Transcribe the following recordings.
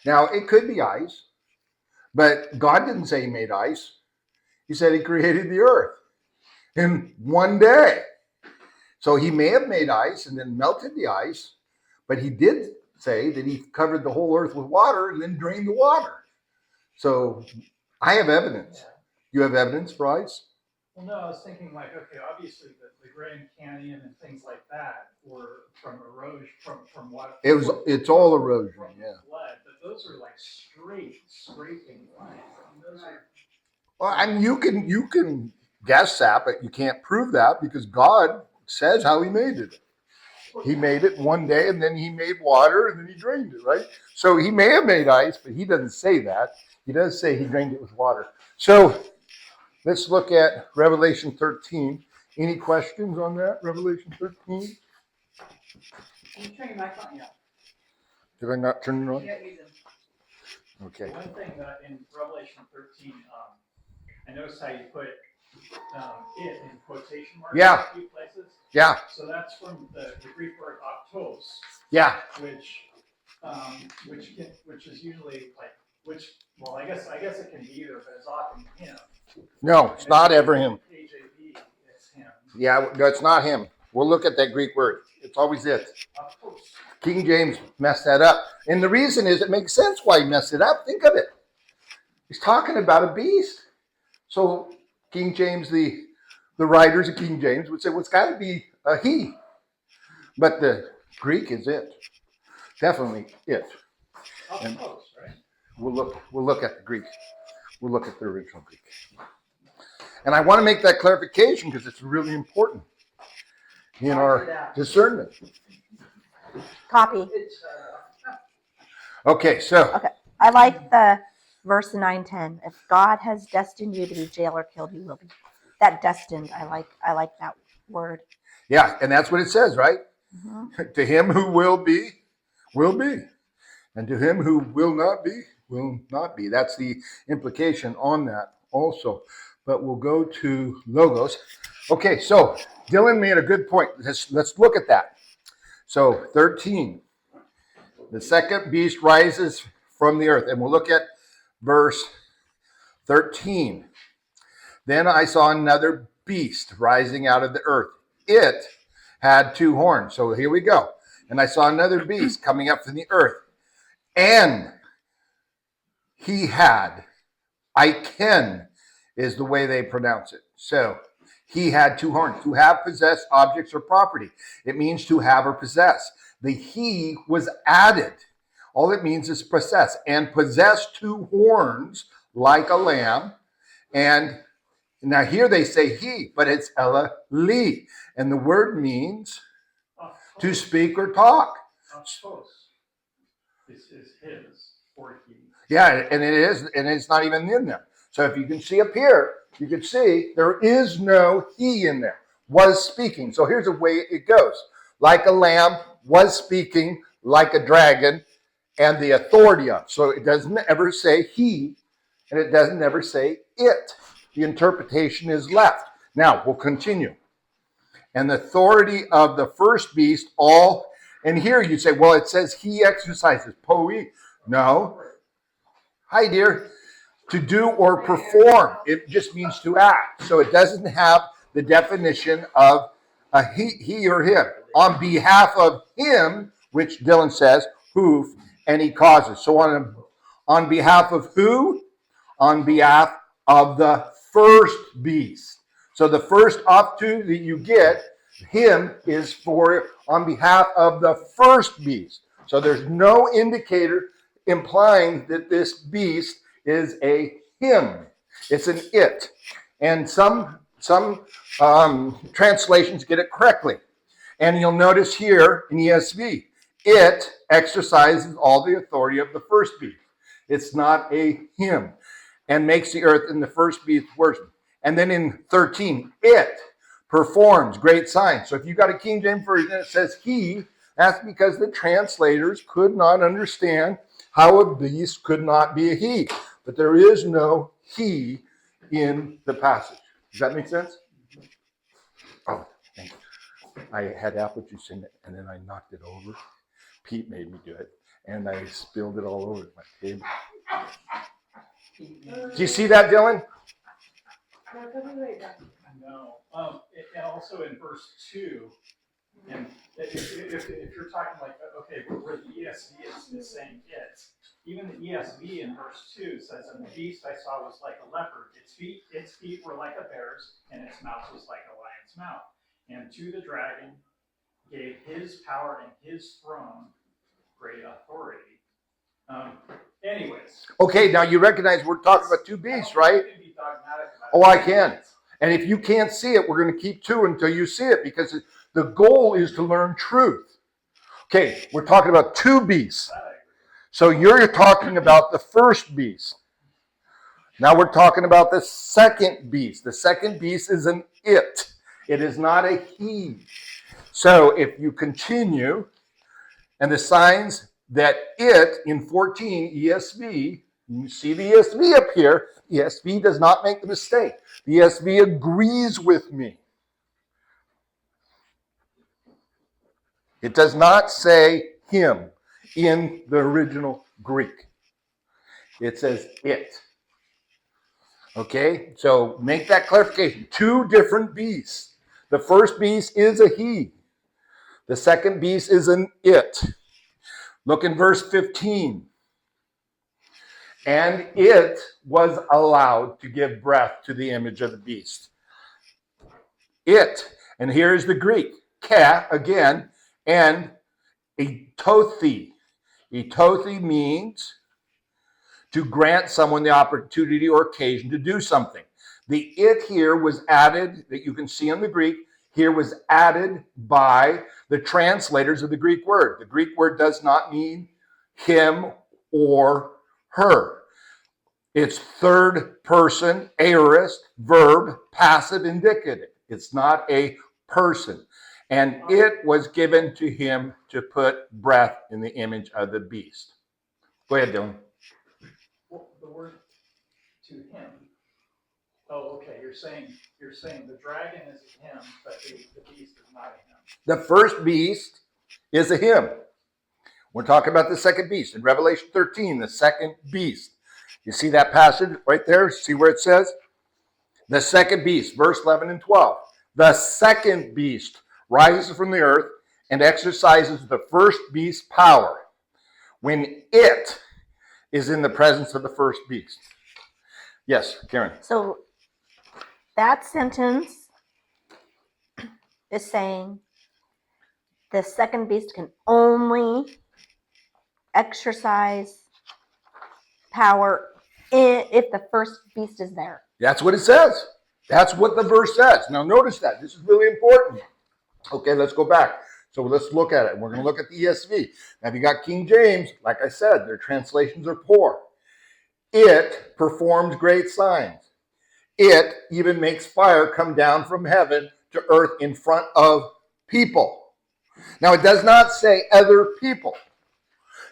Now, it could be ice, but God didn't say he made ice. He said he created the earth in one day. So he may have made ice and then melted the ice, but he did say that he covered the whole earth with water and then drained the water. So I have evidence. You have evidence for ice? Well, no, I was thinking like, okay, obviously the Grand Canyon and things like that were from erosion, from what? It's all erosion, from yeah. flood, but those are like straight scraping lines. I mean, those are. Well, I mean, you can guess that, but you can't prove that because God says how he made it. He made it one day and then he made water and then he drained it, right? So he may have made ice, but he doesn't say that. He does say he drained it with water. So let's look at Revelation 13. Any questions on that? Revelation 13? Can you turn your mic on? Yeah. Did I not turn it on? Yeah, you do. Okay. One thing that in Revelation 13, I noticed how you put it in quotation marks Yeah. in a few places. Yeah. So that's from the Greek word optos. Yeah. Which is usually like well I guess it can be either, but it's often him. No, it's not ever him. KJV, it's him. Yeah, no, it's not him. We'll look at that Greek word. It's always it. Optos. King James messed that up. And the reason is it makes sense why he messed it up. Think of it. He's talking about a beast. So King James, the writers of King James would say, well, it's got to be a he. But the Greek is it. Definitely it. And Optos, right? we'll look at the Greek. We'll look at the original Greek. And I want to make that clarification because it's really important in our discernment. Copy. Okay, so. Okay. I like the verse 9:10. If God has destined you to be jailed or killed, you will be. That destined, I like that word. Yeah, and that's what it says, right? Mm-hmm. To him who will be. And to him who will not be. That's the implication on that also. But we'll go to Logos. Okay, so Dylan made a good point. Let's look at that. So 13. The second beast rises from the earth. And we'll look at verse 13. Then I saw another beast rising out of the earth. It had two horns. So here we go. And I saw another beast coming up from the earth. And he had, Iken is the way they pronounce it. So he had two horns. To have, possess objects or property. It means to have or possess. The he was added. All it means is possess. And possess two horns like a lamb. And now here they say he, but it's Ella Lee. And the word means to speak or talk. Optos. This is his or he. Yeah, and it is, and it's not even in there. So if you can see up here, you can see there is no he in there. Was speaking. So here's the way it goes. Like a lamb, was speaking, like a dragon, and the authority of. So it doesn't ever say he, and it doesn't ever say it. The interpretation is left. Now, we'll continue. And the authority of the first beast, all, and here you say, well, it says he exercises, poe. No. Hi, dear. To do or perform. It just means to act. So it doesn't have the definition of a he or him. On behalf of him, which Dylan says, hoof, and he causes. So on behalf of who? On behalf of the first beast. So the first optu that you get, him, is for on behalf of the first beast. So there's no indicator implying that this beast is a him. It's an it. And some translations get it correctly. And you'll notice here in ESV, it exercises all the authority of the first beast. It's not a him. And makes the earth in the first beast worse. And then in 13, it performs great signs. So if you got a King James version that says he, that's because the translators could not understand how a beast could not be a he. But there is no he in the passage. Does that make sense? Oh, thank you. I had apple juice in it, and then I knocked it over. Pete made me do it. and I spilled it all over my table. Do you see that, Dylan? No. And also in verse 2, and if you're talking like, okay, where the ESV is saying it, even the ESV in verse 2 says, and the beast I saw was like a leopard. Its feet were like a bear's, and its mouth was like a lion's mouth. And to the dragon gave his power and his throne great authority. Anyways. Okay, now you recognize we're talking about two beasts, right? You can be dogmatic about Oh, it. I can. And if you can't see it, we're going to keep two until you see it, because the goal is to learn truth. Okay, we're talking about two beasts. That I agree. So you're talking about the first beast. Now we're talking about the second beast. The second beast is an it. It is not a he. So if you continue, and the signs that it in 14 ESV, you see the ESV up here, ESV does not make the mistake. The ESV agrees with me. It does not say him in the original Greek. It says it. Okay, so make that clarification. Two different beasts. The first beast is a he. The second beast is an it. Look in verse 15. And it was allowed to give breath to the image of the beast. It, and here's the Greek, ka, again, and etothi. Etothi means to grant someone the opportunity or occasion to do something. The it here was added, that you can see in the Greek, here was added by the translators of the Greek word. The Greek word does not mean him or her. It's third person, aorist, verb, passive indicative. It's not a person. And it was given to him to put breath in the image of the beast. Go ahead, Dylan. Well, the word to him. Oh, okay. You're saying the dragon is a him, but the beast is not a him. The first beast is a him. We're talking about the second beast. In Revelation 13, the second beast. You see that passage right there? See where it says? The second beast, verse 11 and 12. The second beast rises from the earth and exercises the first beast's power when it is in the presence of the first beast. Yes, Karen. So that sentence is saying the second beast can only exercise power if the first beast is there. That's what it says. That's what the verse says. Now notice that. This is really important. Okay, let's go back. So let's look at it. We're going to look at the ESV. Now if you got King James, like I said, their translations are poor. It performs great signs. It even makes fire come down from heaven to earth in front of people. Now it does not say other people.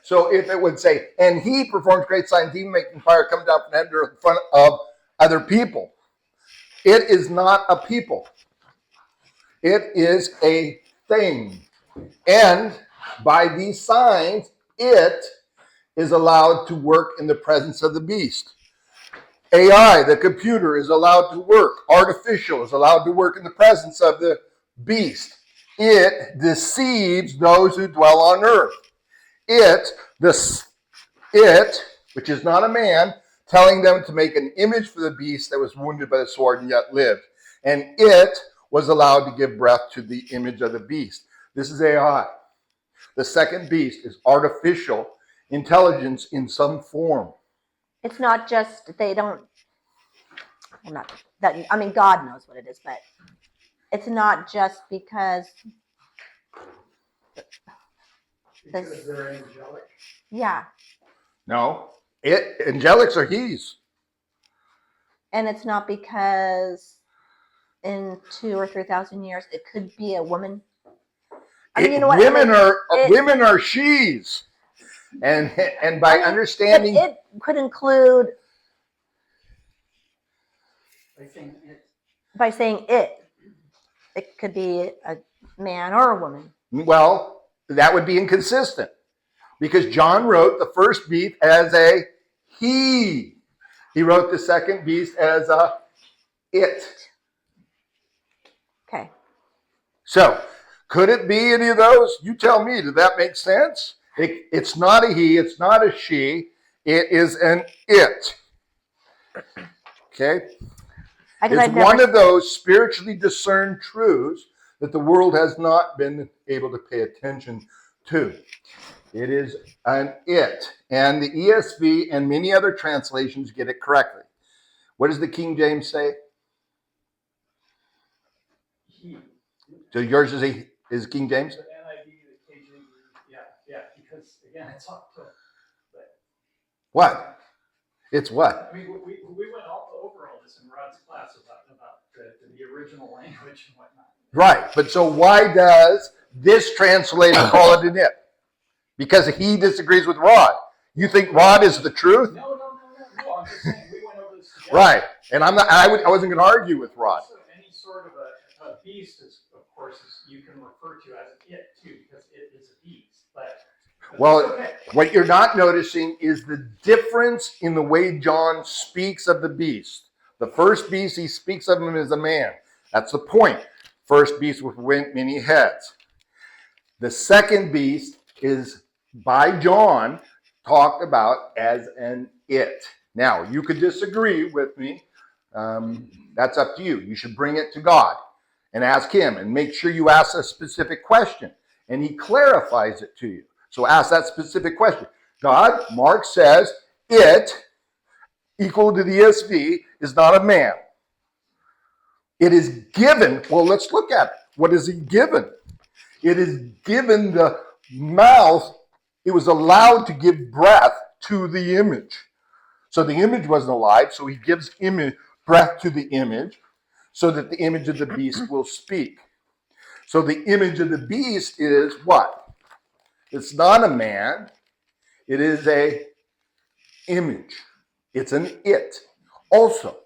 So if it would say, and he performs great signs, even making fire come down from heaven to earth in front of other people. It is not a people. It is a thing. And by these signs, it is allowed to work in the presence of the beast. AI, the computer, is allowed to work. Artificial is allowed to work in the presence of the beast. It deceives those who dwell on earth. It, which is not a man, telling them to make an image for the beast that was wounded by the sword and yet lived. And it was allowed to give breath to the image of the beast. This is AI. The second beast is artificial intelligence in some form. It's not just they don't. I'm not that. I mean, God knows what it is, but it's not just because. Because they're angelic. Yeah, No, angelics are he's. and it's not because in 2,000 or 3,000 years it could be a woman. I mean, you know what? Women are she's. And by understanding it could include by saying it could be a man or a woman. well, that would be inconsistent. Because John wrote the first beast as a he. He wrote the second beast as a it. Okay. So, could it be any of those? You tell me. Does that make sense? It's not a he. It's not a she. It is an it. Okay? Because It's I've never, one of those spiritually discerned truths that the world has not been able to pay attention to. It is an it. And the ESV and many other translations get it correctly. What does the King James say? He. So yours is King James? The NIV, the KJV, yeah, because again, it's up to. What? It's what? I mean, we went over all this in Rod's class about the original language and whatnot. Right. But so why does this translator call it an it? Because he disagrees with Rod. You think Rod is the truth? No. I'm just saying we went over this together. Right. And I wasn't going to argue with Rod. Also, any sort of a beast is, of course, you can refer to as an it too, because it is a beast. But Well, it's okay. what you're not noticing is the difference in the way John speaks of the beast. The first beast, he speaks of him as a man. That's the point. First beast with many heads. The second beast is, by John, talked about as an it. Now, you could disagree with me. That's up to you. You should bring it to God and ask him, and make sure you ask a specific question, and he clarifies it to you. So ask that specific question. God, Mark says, it, equal to the ESV, is not a man. It is given. Well, let's look at it. What is he given? It is given the mouth. It was allowed to give breath to the image. So the image wasn't alive, so he gives breath to the image so that the image of the beast will speak. So the image of the beast is what? It's not a man. It is a image. It's an it also.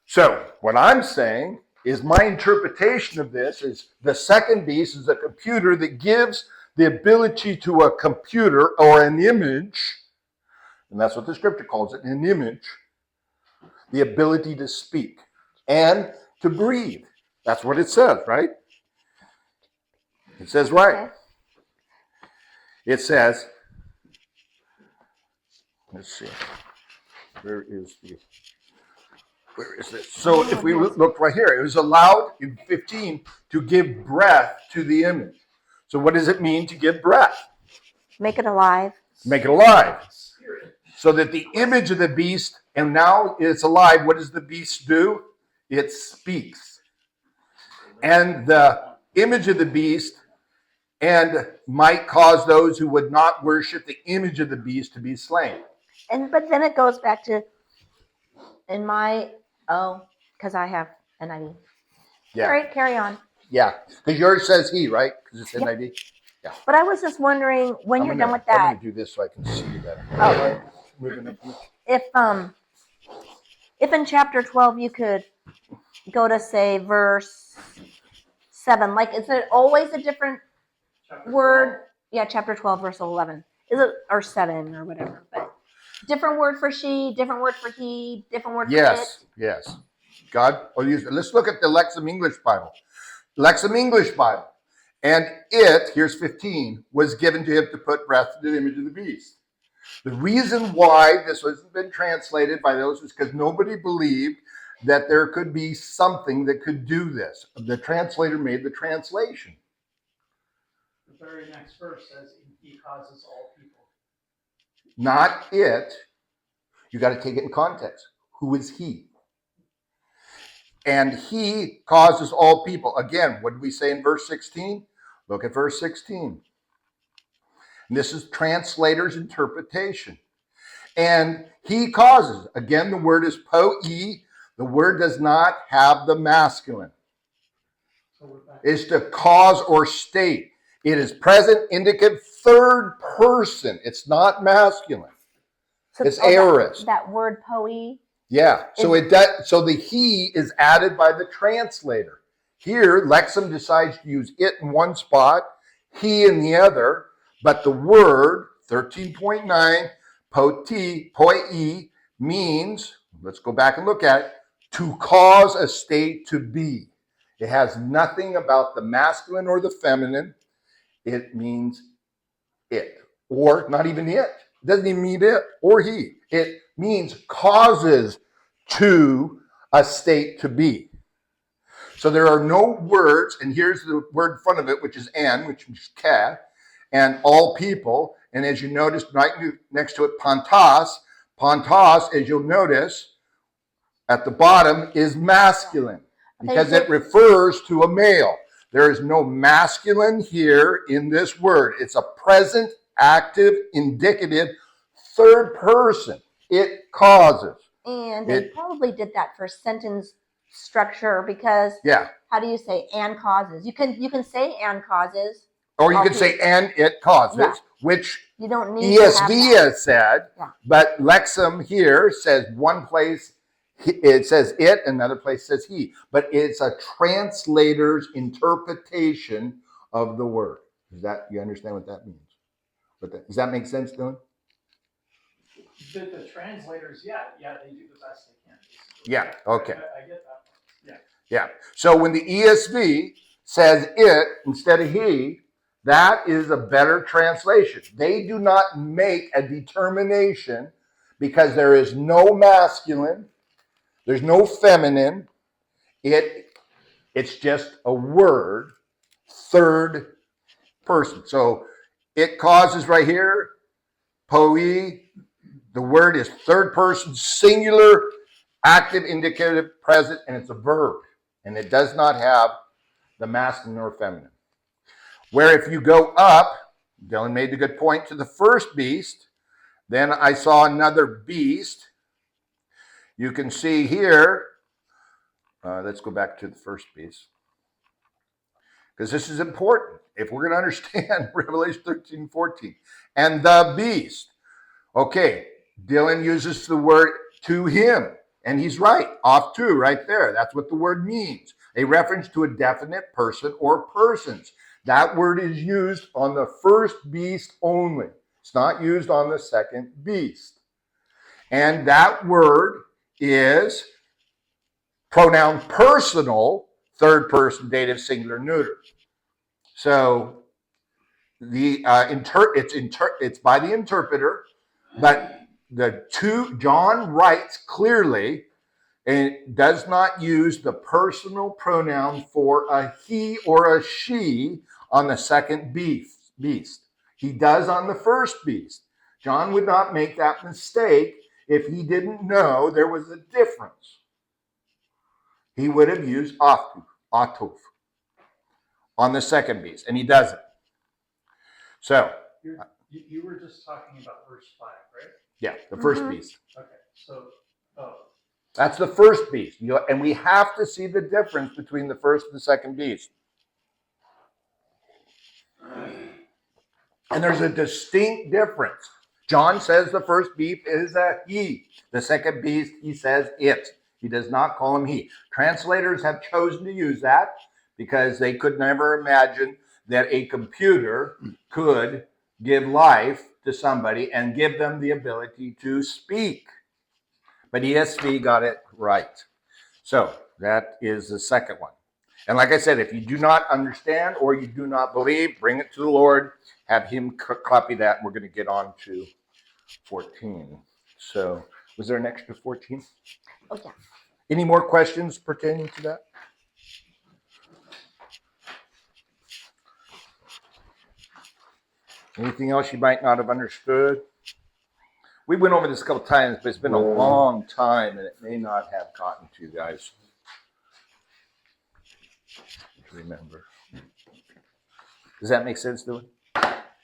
So what I'm saying is my interpretation of this is the second beast is a computer that gives the ability to a computer or an image, and that's what the scripture calls it, an image, the ability to speak and to breathe. That's what it says, right? It says right. Okay. It says, let's see, where is this? So if we look right here, it was allowed in 15 to give breath to the image. So what does it mean to give breath? make it alive. Make it alive. Spirit. So that the image of the beast, and now it's alive, what does the beast do? It speaks. And the image of the beast and might cause those who would not worship the image of the beast to be slain. But then it goes back to in my because I have NIV. Yeah. Carry on. Yeah. Because yours says he, right? Because it's Yep. NIV. But I was just wondering when you're done with I'm that, going to do this so I can see you better. Oh. Moving up. if in chapter 12 you could go to say verse 7, like is it always a different Chapter word? Yeah, chapter 12 verse 11. Is it or 7 or whatever? But different word for she, different word for he, different word for Yes. Yes. God. Let's look at the Lexham English Bible. Lexham English Bible. And it, here's 15, was given to him to put breath to the image of the beast. The reason why this hasn't been translated by those is because nobody believed that there could be something that could do this. The translator made the translation. The very next verse says, he causes all people. Not it. You got to take it in context. Who is he? And he causes all people. Again, what did we say in verse 16? Look at verse 16. And this is translator's interpretation. And he causes. Again, the word is po-e. The word does not have the masculine. So we're back. It's to cause or state. It is present, indicative, third person. It's not masculine. So, It's that- aorist. That word poe. Yeah. So it does. So the he is added by the translator. Here, Lexham decides to use it in one spot, he in the other, But the word 13.9 poi means, let's go back and look at it, to cause a state to be. It has nothing about the masculine or the feminine. It means it, or not even it. It doesn't even mean it or he. It means causes to a state to be. So there are no words, and here's the word in front of it, which is an, which is ka, and all people. And as you notice, right next to it, pantos. Pantos, as you'll notice, at the bottom is masculine because it refers to a male. There is no masculine here in this word. It's a present, active, indicative, third person. It causes. And they probably did that for sentence structure because Yeah. how do you say and causes? You can say and causes. Or you could say and it causes, Yeah. which You don't need to have ESV that. has said, Yeah. but Lexham here says one place it says it, another place says he. But it's a translator's interpretation of the word. You understand what that means? Does that make sense, Dylan? The translators, they do the best they can. Basically. Yeah, okay. I get that. Yeah. So when the ESV says it instead of he, that is a better translation. They do not make a determination because there is no masculine, there's no feminine. It's just a word, third person. So it causes right here, poi, the word is third person, singular, active, indicative, present, and it's a verb. And it does not have the masculine or feminine. Where if you go up, Dylan made a good point, to the first beast, then I saw another beast. You can see here, let's go back to the first beast, because this is important if we're going to understand Revelation 13, 14. And the beast. Okay, Dylan uses the word to him, and he's right, off to, right there. That's what the word means, a reference to a definite person or persons. That word is used on the first beast only. It's not used on the second beast. And that word is pronoun personal, third person, dative, singular, neuter. So it's by the interpreter, but John writes clearly, and it does not use the personal pronoun for a he or a she on the second beast. He does on the first beast. John would not make that mistake if he didn't know there was a difference. He would have used atuf on the second beast, and he doesn't. So You were just talking about verse 5, right? yeah, the first beast. Okay, so That's the first beast. And we have to see the difference between the first and the second beast. And there's a distinct difference. John says the first beast is a he. The second beast, he says it. He does not call him he. Translators have chosen to use that because they could never imagine that a computer could give life to somebody and give them the ability to speak. But ESV got it right. So that is the second one. And like I said, if you do not understand or you do not believe, bring it to the Lord. Have him copy that. And we're going to get on to 14. So was there an extra 14? Oh, yeah. Any more questions pertaining to that? Anything else you might not have understood? We went over this a couple times, but it's been a long time, and it may not have gotten to you guys. Remember. Does that make sense, Dylan?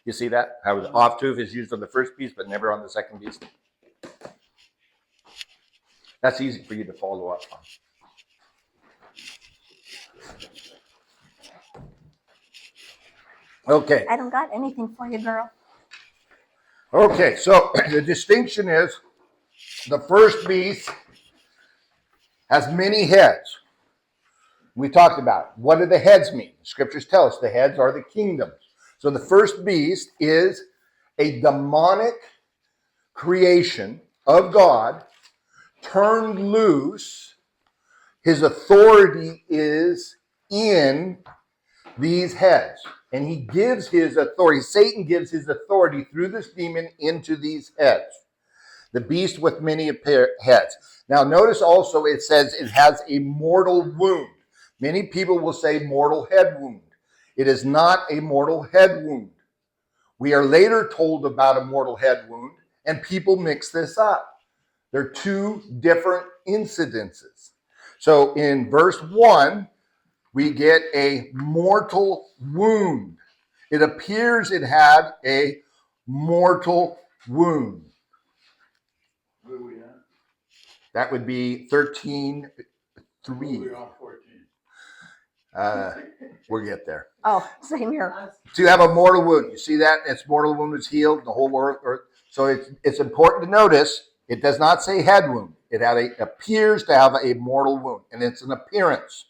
You see that? How the off-tooth is used on the first piece, but never on the second piece? That's easy for you to follow up on. Okay. I don't got anything for you, girl. Okay, so the distinction is the first beast has many heads. We talked about it. What do the heads mean? The scriptures tell us the heads are the kingdoms. So the first beast is a demonic creation of God turned loose. His authority is in these heads. And he gives his authority, Satan gives his authority through this demon into these heads. The beast with many heads. Now notice also it says it has a mortal wound. Many people will say mortal head wound. It is not a mortal head wound. We are later told about a mortal head wound, and people mix this up. They're two different incidences. So in verse 1, we get a mortal wound. It appears it had a mortal wound. Where are we at? That would be 13:3. We're on 14. We'll get there. Oh, same here. To have a mortal wound. You see that? Its mortal wound was healed. The whole world. So it's important to notice it does not say head wound. It appears to have a mortal wound, and it's an appearance.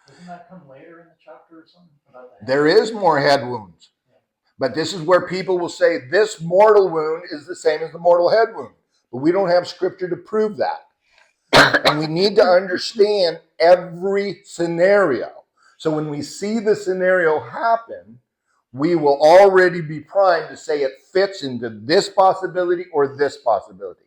Doesn't that come later in the chapter or something? About the head? There is more head wounds. But this is where people will say this mortal wound is the same as the mortal head wound. But we don't have scripture to prove that. And we need to understand every scenario. So when we see the scenario happen, we will already be primed to say it fits into this possibility or this possibility.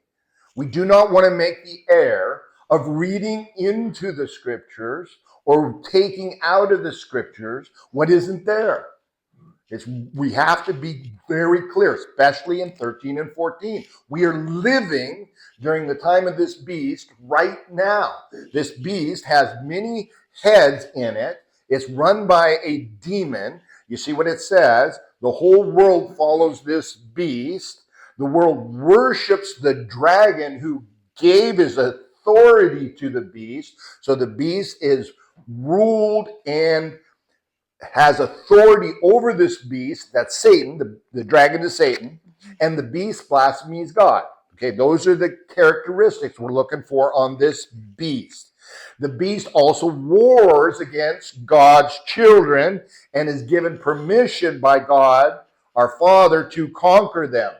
We do not want to make the error of reading into the scriptures or taking out of the scriptures what isn't there. We have to be very clear, especially in 13 and 14. We are living during the time of this beast right now. This beast has many heads in it. It's run by a demon. You see what it says? The whole world follows this beast. The world worships the dragon who gave his authority to the beast. So the beast is ruled and has authority over this beast. That's Satan. The dragon is Satan. And the beast blasphemes God. Okay, those are the characteristics we're looking for on this beast. The beast also wars against God's children and is given permission by God, our Father, to conquer them.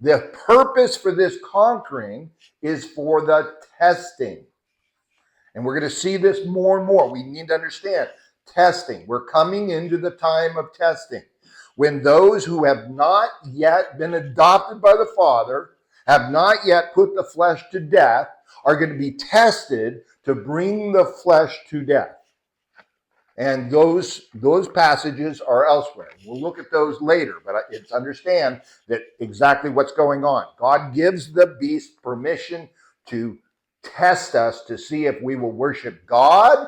The purpose for this conquering is for the testing. And we're going to see this more and more. We need to understand testing. We're coming into the time of testing. When those who have not yet been adopted by the Father, have not yet put the flesh to death, are going to be tested to bring the flesh to death. And those passages are elsewhere. We'll look at those later, but it's understand that exactly what's going on. God gives the beast permission to test us to see if we will worship God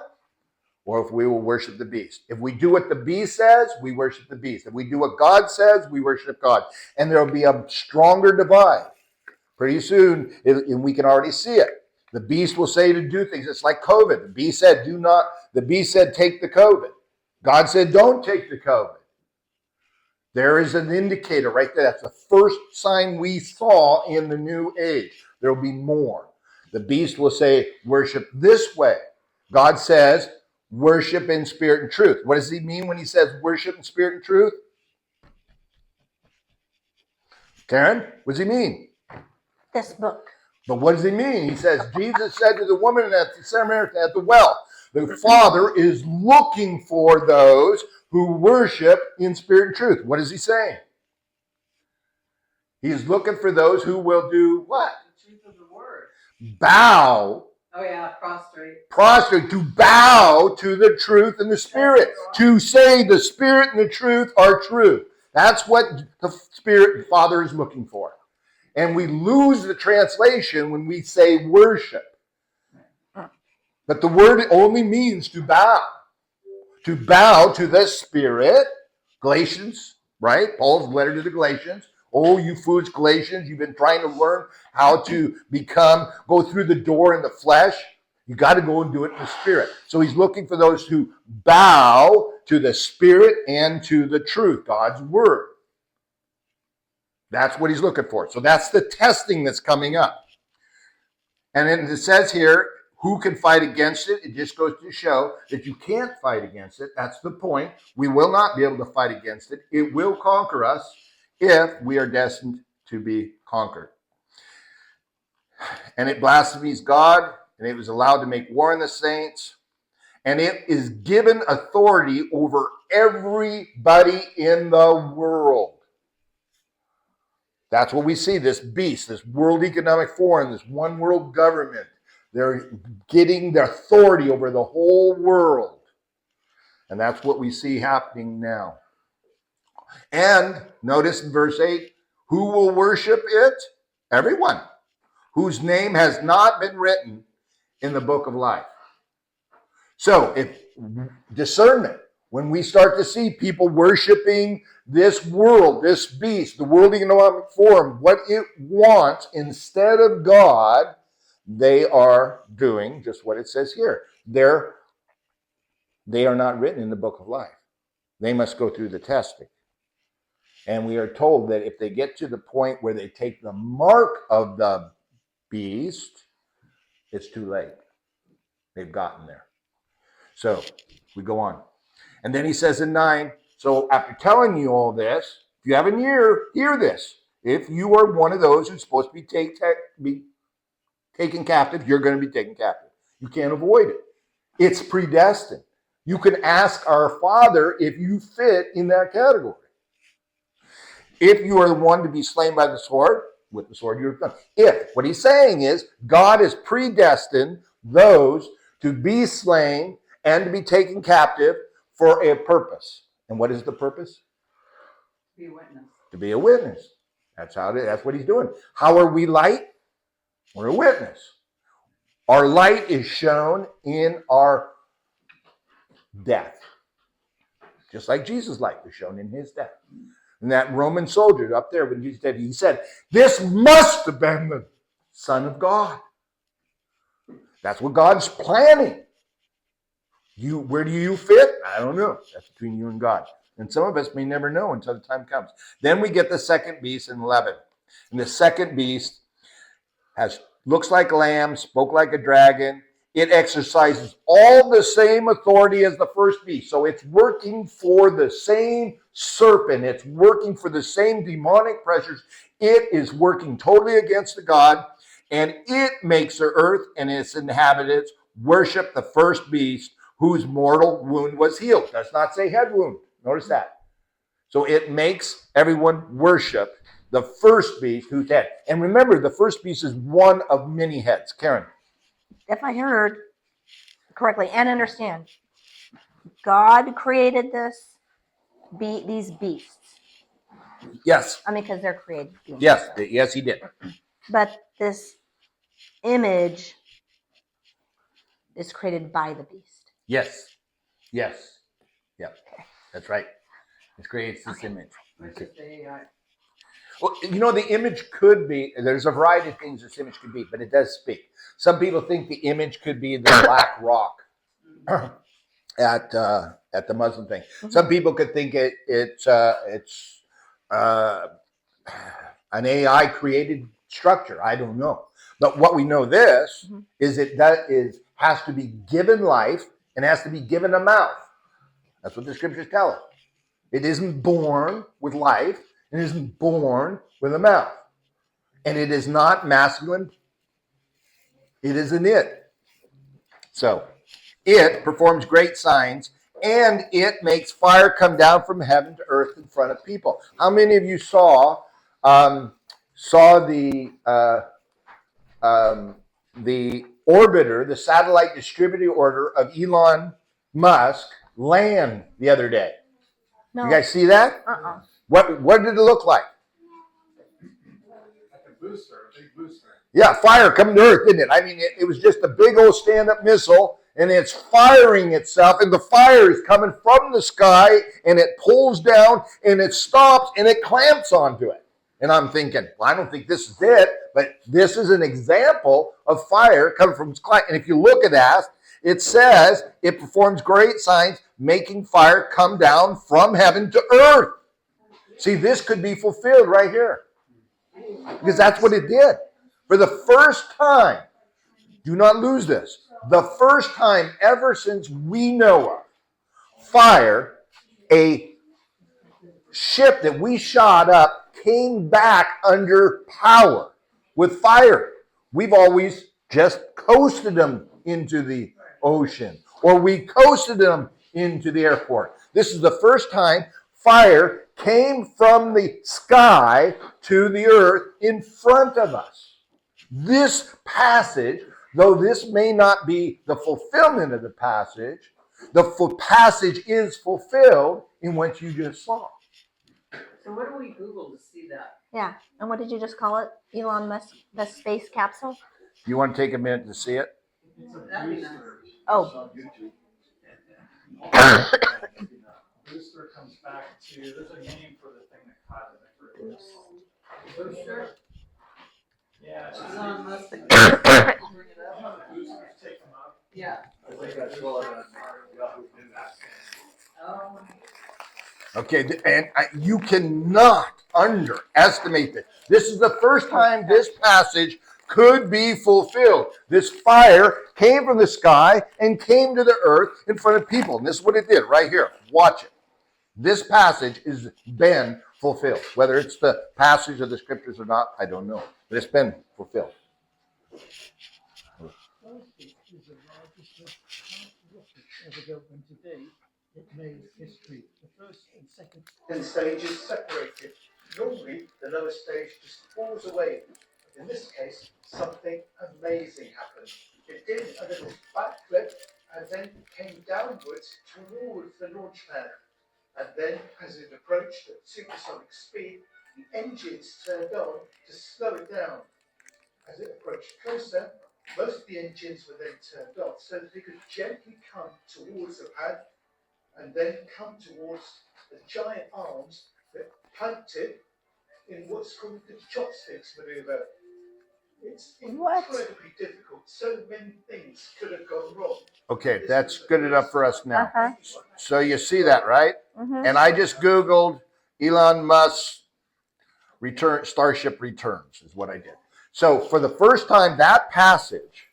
or if we will worship the beast. If we do what the beast says, we worship the beast. If we do what God says, we worship God. And there will be a stronger divide. Pretty soon, and we can already see it. The beast will say to do things. It's like COVID. The beast said, take the COVID. God said, don't take the COVID. There is an indicator right there. That's the first sign we saw in the new age. There will be more. The beast will say, worship this way. God says, worship in spirit and truth. What does he mean when he says worship in spirit and truth? Karen, what does he mean? This book. But what does he mean? He says, Jesus said to the woman at the Samaritan at the well, the Father is looking for those who worship in spirit and truth. What is he saying? He is looking for those who will do what? The truth of the word. Bow. Oh yeah, prostrate. Prostrate, to bow to the truth and the spirit. To say the spirit and the truth are true. That's what the Spirit and Father is looking for. And we lose the translation when we say worship. But the word only means to bow. To bow to the Spirit. Galatians, right? Paul's letter to the Galatians. Oh, you foolish Galatians, you've been trying to learn how to go through the door in the flesh. You got to go and do it in the Spirit. So he's looking for those who bow to the Spirit and to the truth, God's Word. That's what he's looking for. So that's the testing that's coming up. And then it says here, who can fight against it? It just goes to show that you can't fight against it. That's the point. We will not be able to fight against it. It will conquer us if we are destined to be conquered. And it blasphemies God, and it was allowed to make war on the saints, and it is given authority over everybody in the world. That's what we see, this beast, this World Economic Forum, this one world government. They're getting the authority over the whole world. And that's what we see happening now. And notice in verse 8, who will worship it? Everyone whose name has not been written in the book of life. So, if discernment, when we start to see people worshiping this world, this beast, the World Economic Forum, what it wants instead of God, they are doing just what it says here. They are not written in the book of life. They must go through the testing. And we are told that if they get to the point where they take the mark of the beast, it's too late. They've gotten there. So we go on. And then he says in 9, so after telling you all this, if you have an ear, hear this. If you are one of those who's supposed to be taken captive, you're going to be taken captive. You can't avoid it. It's predestined. You can ask our Father if you fit in that category. If you are the one to be slain by the sword, with the sword you're done. If, what he's saying is, God has predestined those to be slain and to be taken captive for a purpose. And what is the purpose? Be a witness. To be a witness. That's what he's doing. How are we light? We're a witness. Our light is shown in our death. Just like Jesus' light was shown in his death. And that Roman soldier up there, when Jesus said, he said, this must have been the Son of God. That's what God's planning. Where do you fit? I don't know. That's between you and God. And some of us may never know until the time comes. Then we get the second beast in 11. And the second beast looks like a lamb, spoke like a dragon. It exercises all the same authority as the first beast. So it's working for the same serpent. It's working for the same demonic pressures. It is working totally against the God. And it makes the earth and its inhabitants worship the first beast whose mortal wound was healed. Does not say head wound. Notice that. So it makes everyone worship the first beast whose head. And remember, the first beast is one of many heads. Karen. If I heard correctly and understand, God created these beasts. Yes. I mean, because they're created beings. Yes, he did. But this image is created by the beast. Yes. Yep. That's right. It creates this image. Which is the AI. Well, the image could be, there's a variety of things this image could be, but it does speak. Some people think the image could be the black rock at the Muslim thing. Some people could think it's an AI created structure. I don't know. But what we know is has to be given life and has to be given a mouth. That's what the scriptures tell us. It isn't born with life. It isn't born with a mouth. And it is not masculine. It is an it. So, it performs great signs, and it makes fire come down from heaven to earth in front of people. How many of you saw the orbiter, the satellite distributor order of Elon Musk land the other day? No. You guys see that? What did it look like? Like a booster, a big booster. Yeah, fire coming to earth, didn't it? I mean, it was just a big old stand-up missile, and it's firing itself, and the fire is coming from the sky, and it pulls down, and it stops, and it clamps onto it. And I'm thinking, well, I don't think this is it, but this is an example of fire coming from the sky. And if you look at that, it says it performs great signs, making fire come down from heaven to earth. See, this could be fulfilled right here. Because that's what it did. For the first time, do not lose this. the first time ever since we know of, fire, a ship that we shot up came back under power with fire. We've always just coasted them into the ocean, or we coasted them into the airport. This is the first time fire came from the sky to the earth in front of us. This passage, though this may not be the fulfillment of the passage passage is fulfilled in what you just saw. So what do we Google to see that? Yeah. And what did you just call it? Elon Musk, the space capsule? You want to take a minute to see it? It's a That'd be nice. booster. Oh, It's on YouTube. Booster comes back to, there's a name for the thing that caught it. Booster? Yeah. it's just- Elon Musk. Bring it You up. know, the boosters take them up. Yeah. I think I saw it on Yahoo News. Oh. Okay, and you cannot underestimate this. This is the first time this passage could be fulfilled. This fire came from the sky and came to the earth in front of people. And this is what it did right here. Watch it. This passage has been fulfilled. Whether it's the passage of the scriptures or not, I don't know. But it's been fulfilled. Is the largest rocket ever built, and today it made history. The first and second stages separated. Normally, the lower stage just falls away. But in this case, something amazing happened. It did a little backflip and then came downwards towards the launch pad. And then, as it approached at supersonic speed, the engines turned on to slow it down. As it approached closer, most of the engines were then turned off so that it could gently come towards the pad and then come towards the giant arms that clamped it in what's called the chopsticks maneuver. It's What? incredibly difficult. So many things could have gone wrong. Okay, that's good enough for us now. uh-huh. So you see that, right? Mm-hmm. And I just Googled Elon Musk Starship returns is what I did. So for the first time, that passage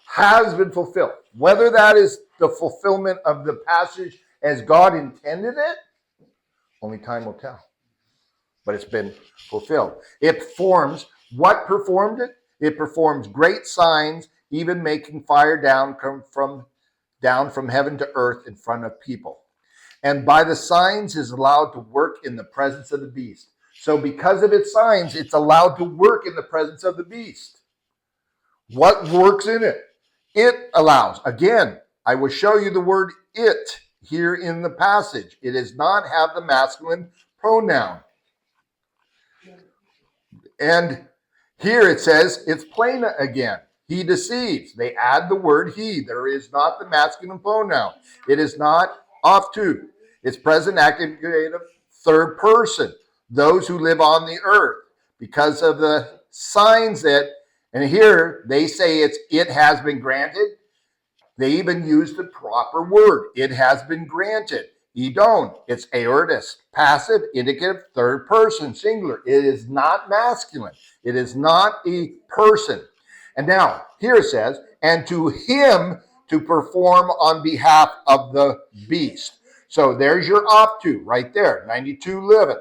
has been fulfilled. Whether that is the fulfillment of the passage as God intended it, only time will tell. But it's been fulfilled. It performs, what performed it? It performs great signs, even making fire down from heaven to earth in front of people. And by the signs is allowed to work in the presence of the beast. So because of its signs, it's allowed to work in the presence of the beast. What works in it? It allows. Again, I will show you the word it here in the passage. It does not have the masculine pronoun. And here it says, it's plain again. He deceives. They add the word he. There is not the masculine pronoun. It is not off to. It's present active creative third person. Those who live on the earth. Because of the signs that, and here they say it has been granted. They even use the proper word. It has been granted. Edon. It's aorist. Passive, indicative, third person, singular. It is not masculine. It is not a person. And now, here it says, and to him to perform on behalf of the beast. So there's your off to right there, 92 living.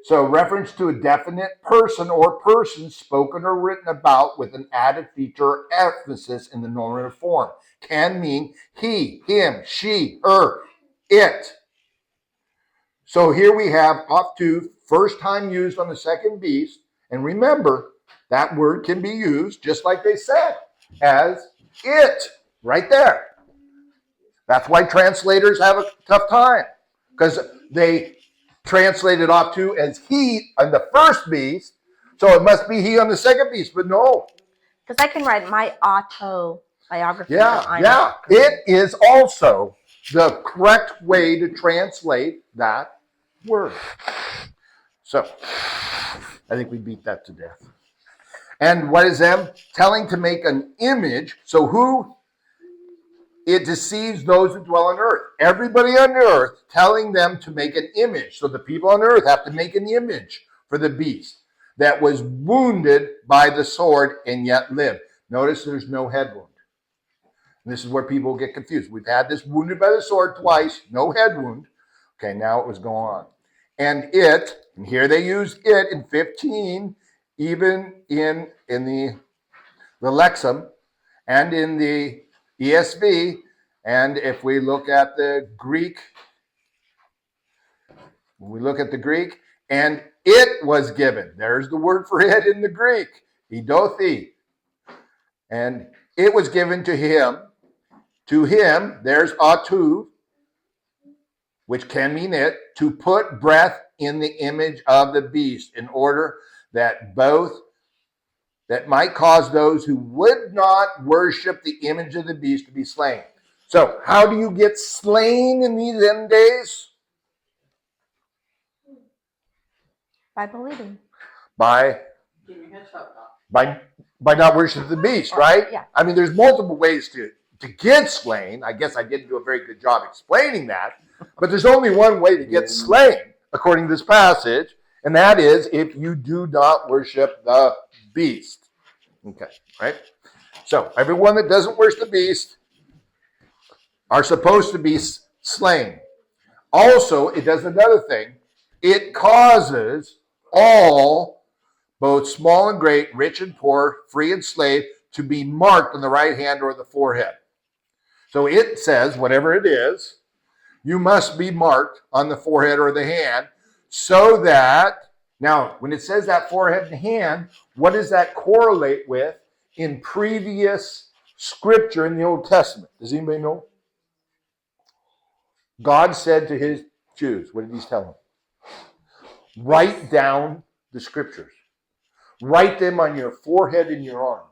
So reference to a definite person or persons spoken or written about with an added feature or emphasis in the nominative form. Can mean he, him, she, her, it. So here we have off to, first time used on the second beast. And remember, that word can be used, just like they said, as it, right there. That's why translators have a tough time, because they translated off to as he on the first beast, so it must be he on the second beast, but no. Because I can write my autobiography. Yeah. It is also the correct way to translate that word. So, I think we beat that to death. And what is them? Telling to make an image. So who? It deceives those who dwell on earth. Everybody on earth telling them to make an image. So the people on earth have to make an image for the beast that was wounded by the sword and yet lived. Notice there's no head wound. And this is where people get confused. We've had this wounded by the sword twice, no head wound. Okay, now it was going on. And here they use it in 15, even in the Lexham and in the ESV. And if we look at the Greek, and it was given. There's the word for it in the Greek, idothi. And it was given to him. To him, there's atu, which can mean it, to put breath in the image of the beast, in order that might cause those who would not worship the image of the beast to be slain. So, how do you get slain in these end days? By believing. By Get your head chopped off. by not worshiping the beast, right? Yeah. I mean, there's multiple ways to get slain. I guess I didn't do a very good job explaining that, but there's only one way to get slain, according to this passage, and that is if you do not worship the beast. Okay, right? So everyone that doesn't worship the beast are supposed to be slain. Also, it does another thing. It causes all, both small and great, rich and poor, free and slave, to be marked on the right hand or the forehead. So it says, whatever it is, you must be marked on the forehead or the hand, so that, now, when it says that forehead and hand, what does that correlate with in previous scripture in the Old Testament? Does anybody know? God said to his Jews, what did he tell them? Write down the scriptures. Write them on your forehead and your arm.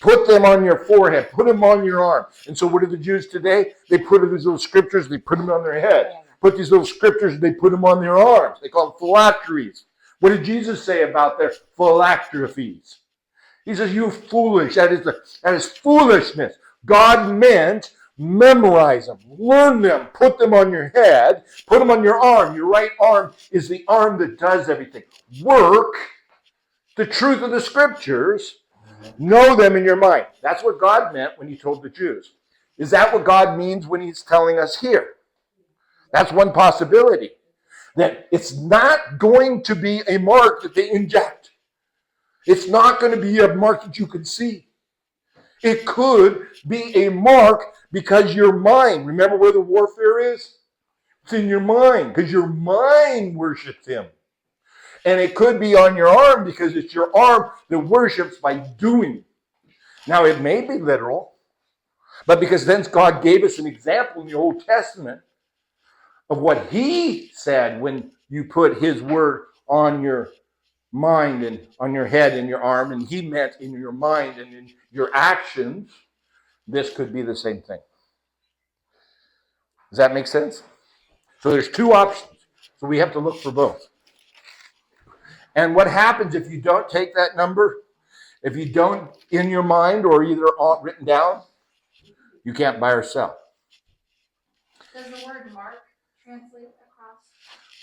Put them on your forehead. Put them on your arm. And so what do the Jews today? They put these little scriptures, they put them on their head. Put these little scriptures, they put them on their arms. They call them phylacteries. What did Jesus say about their phylacteries? He says, you foolish. That is foolishness. God meant memorize them, learn them, put them on your head, put them on your arm. Your right arm is the arm that does everything. Work the truth of the scriptures, know them in your mind. That's what God meant when he told the Jews. Is that what God means when he's telling us here? That's one possibility. That it's not going to be a mark that they inject. It's not going to be a mark that you can see. It could be a mark because your mind, remember where the warfare is? It's in your mind, because your mind worships him. And it could be on your arm because it's your arm that worships by doing. Now, it may be literal, but because then God gave us an example in the Old Testament of what he said when you put his word on your mind and on your head and your arm, and he meant in your mind and in your actions, this could be the same thing. Does that make sense? So there's two options. So we have to look for both. And what happens if you don't take that number? If you don't in your mind or either written down, you can't buy or sell. Does the word mark translate across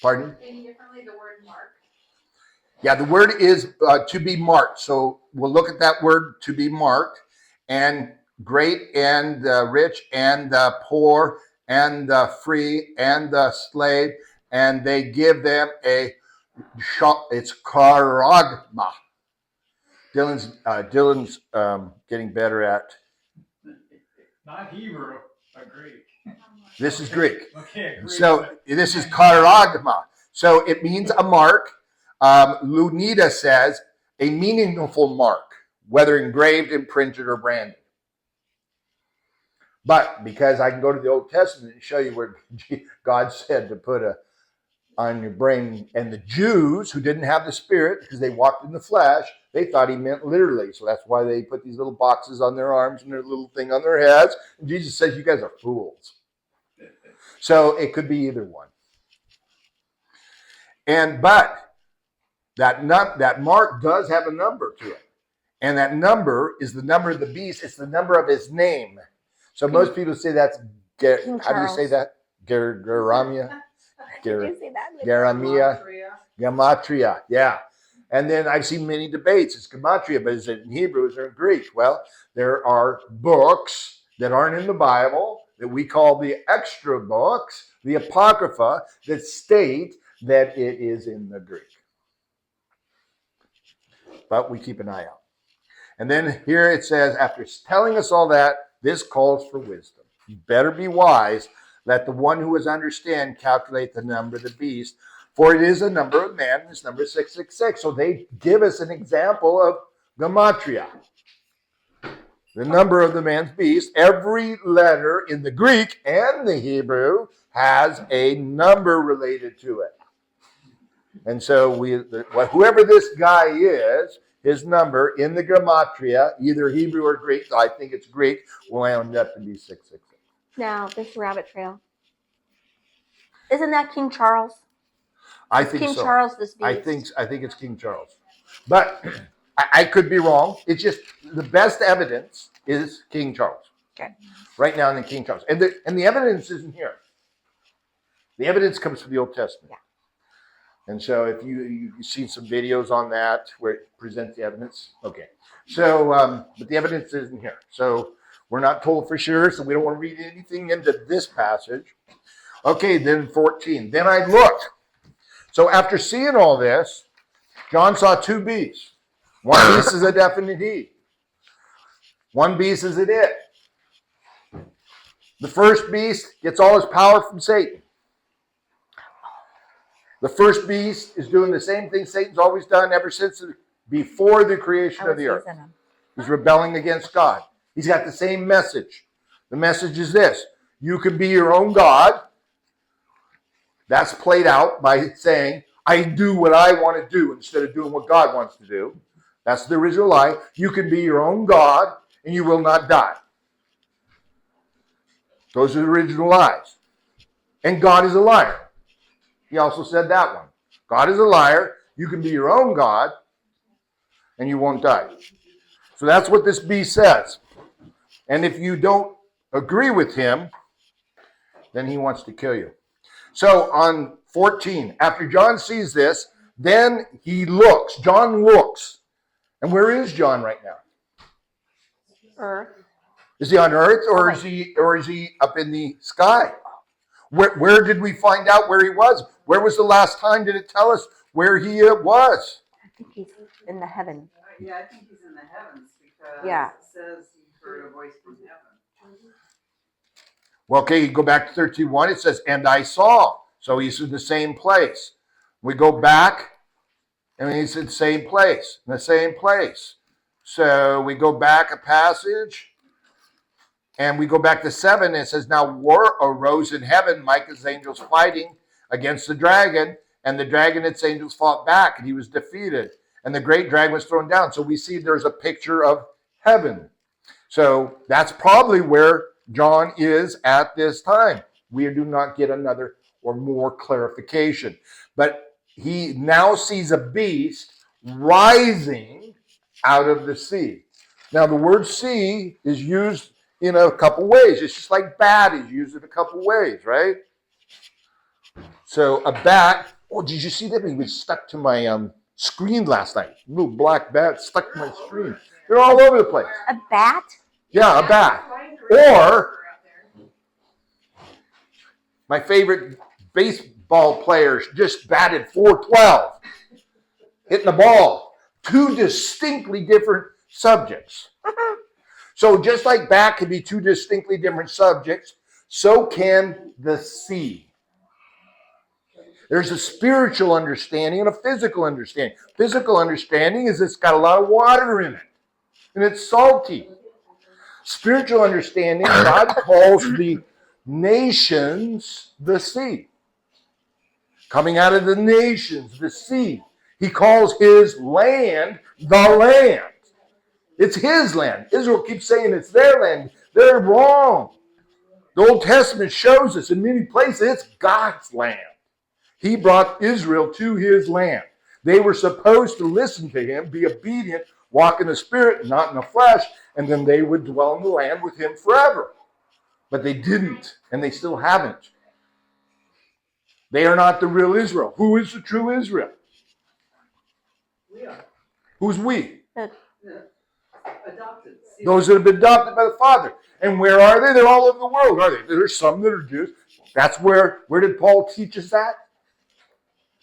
Pardon? any differently? The word mark. Yeah, the word is to be marked. So we'll look at that word to be marked. And great and rich and poor and free and slave. And they give them it's karagma. Dylan's getting better at. Not Hebrew, but Greek. This is Greek. Okay, Greek. So this is karagma. So it means a mark. Lunita says a meaningful mark, whether engraved, imprinted, or branded. But because I can go to the Old Testament and show you where God said to put on your brain, and the Jews who didn't have the Spirit because they walked in the flesh, they thought he meant literally. So that's why they put these little boxes on their arms and their little thing on their heads. And Jesus says, you guys are fools. So it could be either one. But that mark does have a number to it. And that number is the number of the beast. It's the number of his name. So most people say that's, how do you say that? Geramia? Did you say that? Geramia. Gematria, yeah. And then I've seen many debates. It's gematria, but is it in Hebrew? Is it in Greek? Well, there are books that aren't in the Bible that we call the extra books, the Apocrypha, that state that it is in the Greek. But we keep an eye out. And then here it says, after telling us all that, this calls for wisdom. You better be wise. Let the one who is understand calculate the number of the beast, for it is a number of man, and it's number 666. So they give us an example of gematria, the number of the man's beast. Every letter in the Greek and the Hebrew has a number related to it. And so whoever this guy is, his number in the gematria, either Hebrew or Greek, I think it's Greek, will end up to be 666. Now, this rabbit trail. Isn't that King Charles? I think King so. Charles this beast? I think it's King Charles. But I could be wrong. It's just the best evidence is King Charles. Okay. Right now in King Charles. And the evidence isn't here. The evidence comes from the Old Testament. Yeah. And so if you've seen some videos on that where it presents the evidence. Okay. So, but the evidence isn't here. So we're not told for sure, so we don't want to read anything into this passage. Okay, then 14. Then I looked. So after seeing all this, John saw two beasts. One beast is a definite he. One beast is an it. The first beast gets all his power from Satan. The first beast is doing the same thing Satan's always done ever since before the creation of the earth. He's rebelling against God. He's got the same message. The message is this: you can be your own God. That's played out by saying, I do what I want to do instead of doing what God wants to do. That's the original lie. You can be your own God and you will not die. Those are the original lies. And God is a liar. He also said that one. God is a liar. You can be your own God and you won't die. So that's what this beast says. And if you don't agree with him, then he wants to kill you. So on 14, after John sees this, then he looks. John looks. And where is John right now? Earth. Is he on earth or is he up in the sky? Where did we find out where he was? Where was the last time did it tell us where he was? I think he's in the heaven. Yeah, I think he's in the heavens because Yeah. it says he heard a voice from heaven. Well, okay, you go back to 13:1. It says, and I saw. So he's in the same place. We go back, and he's in the same place, in the same place. So we go back a passage, and we go back to 7, and it says, now war arose in heaven, Michael's angels fighting against the dragon, and the dragon and its angels fought back, and he was defeated. And the great dragon was thrown down. So we see there's a picture of heaven. So that's probably where John is at this time. We do not get another or more clarification. But he now sees a beast rising out of the sea. Now the word sea is used in a couple ways. It's just like bat is used in a couple ways, right? So a bat, oh, did you see that? It was stuck to my screen last night. Little black bat stuck to my screen. They're all over the place. A bat? Yeah, a bat. Or my favorite baseball players just batted .412, hitting the ball. Two distinctly different subjects. So just like bat can be two distinctly different subjects, so can the sea. There's a spiritual understanding and a physical understanding. Physical understanding is it's got a lot of water in it, and it's salty. Spiritual understanding, God calls the nations the sea. Coming out of the nations, the sea. He calls his land the land. It's his land. Israel keeps saying it's their land. They're wrong. The Old Testament shows us in many places it's God's land. He brought Israel to his land. They were supposed to listen to him, be obedient, walk in the spirit, not in the flesh, and then they would dwell in the land with him forever. But they didn't, and they still haven't. They are not the real Israel. Who is the true Israel? Who's we? Adopted. See, Those that have been adopted by the Father. And where are they? They're all over the world, are they? There's some that are Jews. That's where did Paul teach us that?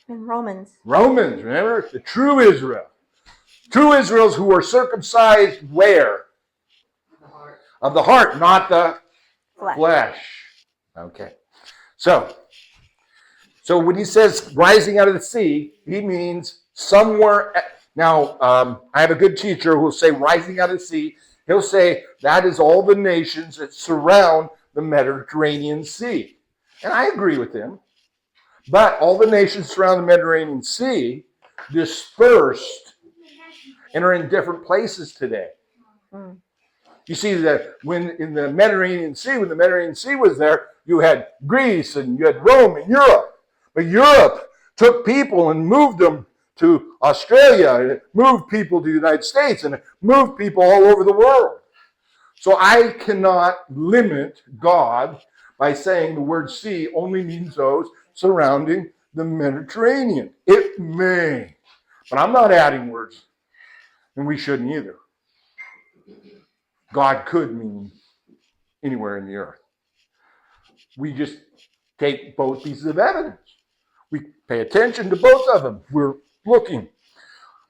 In Romans. Romans, remember? The true Israel. True Israels who are circumcised where? the heart. Of the heart, not the Flesh. flesh. Okay. So when he says rising out of the sea, he means somewhere. Now, I have a good teacher who will say rising out of the sea. He'll say that is all the nations that surround the Mediterranean Sea. And I agree with him. But all the nations surround the Mediterranean Sea dispersed and are in different places today. Mm. You see that when the Mediterranean Sea was there, you had Greece and you had Rome and Europe. But Europe took people and moved them to Australia, and it moved people to the United States, and it moved people all over the world. So I cannot limit God by saying the word sea only means those surrounding the Mediterranean. It may, but I'm not adding words, and we shouldn't either. God could mean anywhere in the earth. We just take both pieces of evidence. We pay attention to both of them. We're looking.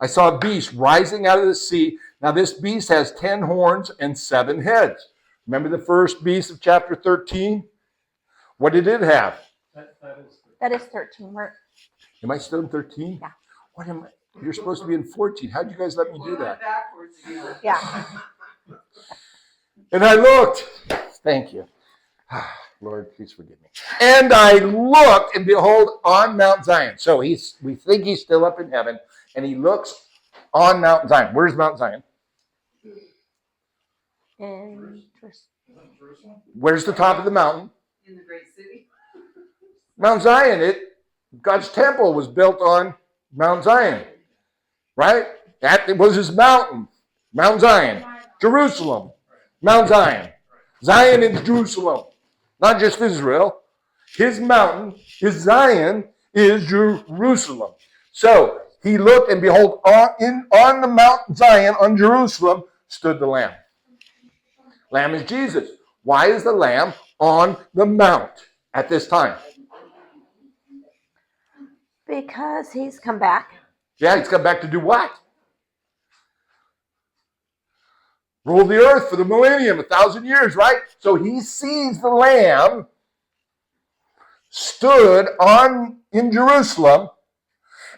I saw a beast rising out of the sea. Now this beast has 10 horns and 7 heads. Remember the first beast of chapter 13? What did it have? That is 13. Am I still in 13? Yeah. What am I? You're supposed to be in 14. How'd you guys let me do We're that? backwards again. Yeah. And I looked. Thank you. Lord, please forgive me. And I looked, and behold, on Mount Zion. So we think he's still up in heaven, and he looks on Mount Zion. Where's Mount Zion? Where's the top of the mountain? In the great city. Mount Zion. God's temple was built on Mount Zion, right? That was his mountain. Mount Zion. Jerusalem. Mount Zion. Zion is Jerusalem. Not just Israel. His mountain, his Zion, is Jerusalem. So he looked, and behold, on the Mount Zion, on Jerusalem, stood the Lamb. Lamb is Jesus. Why is the Lamb on the mount at this time? Because he's come back. Yeah, he's come back to do what? Rule the earth for the millennium, 1,000 years, right? So he sees the Lamb stood in Jerusalem,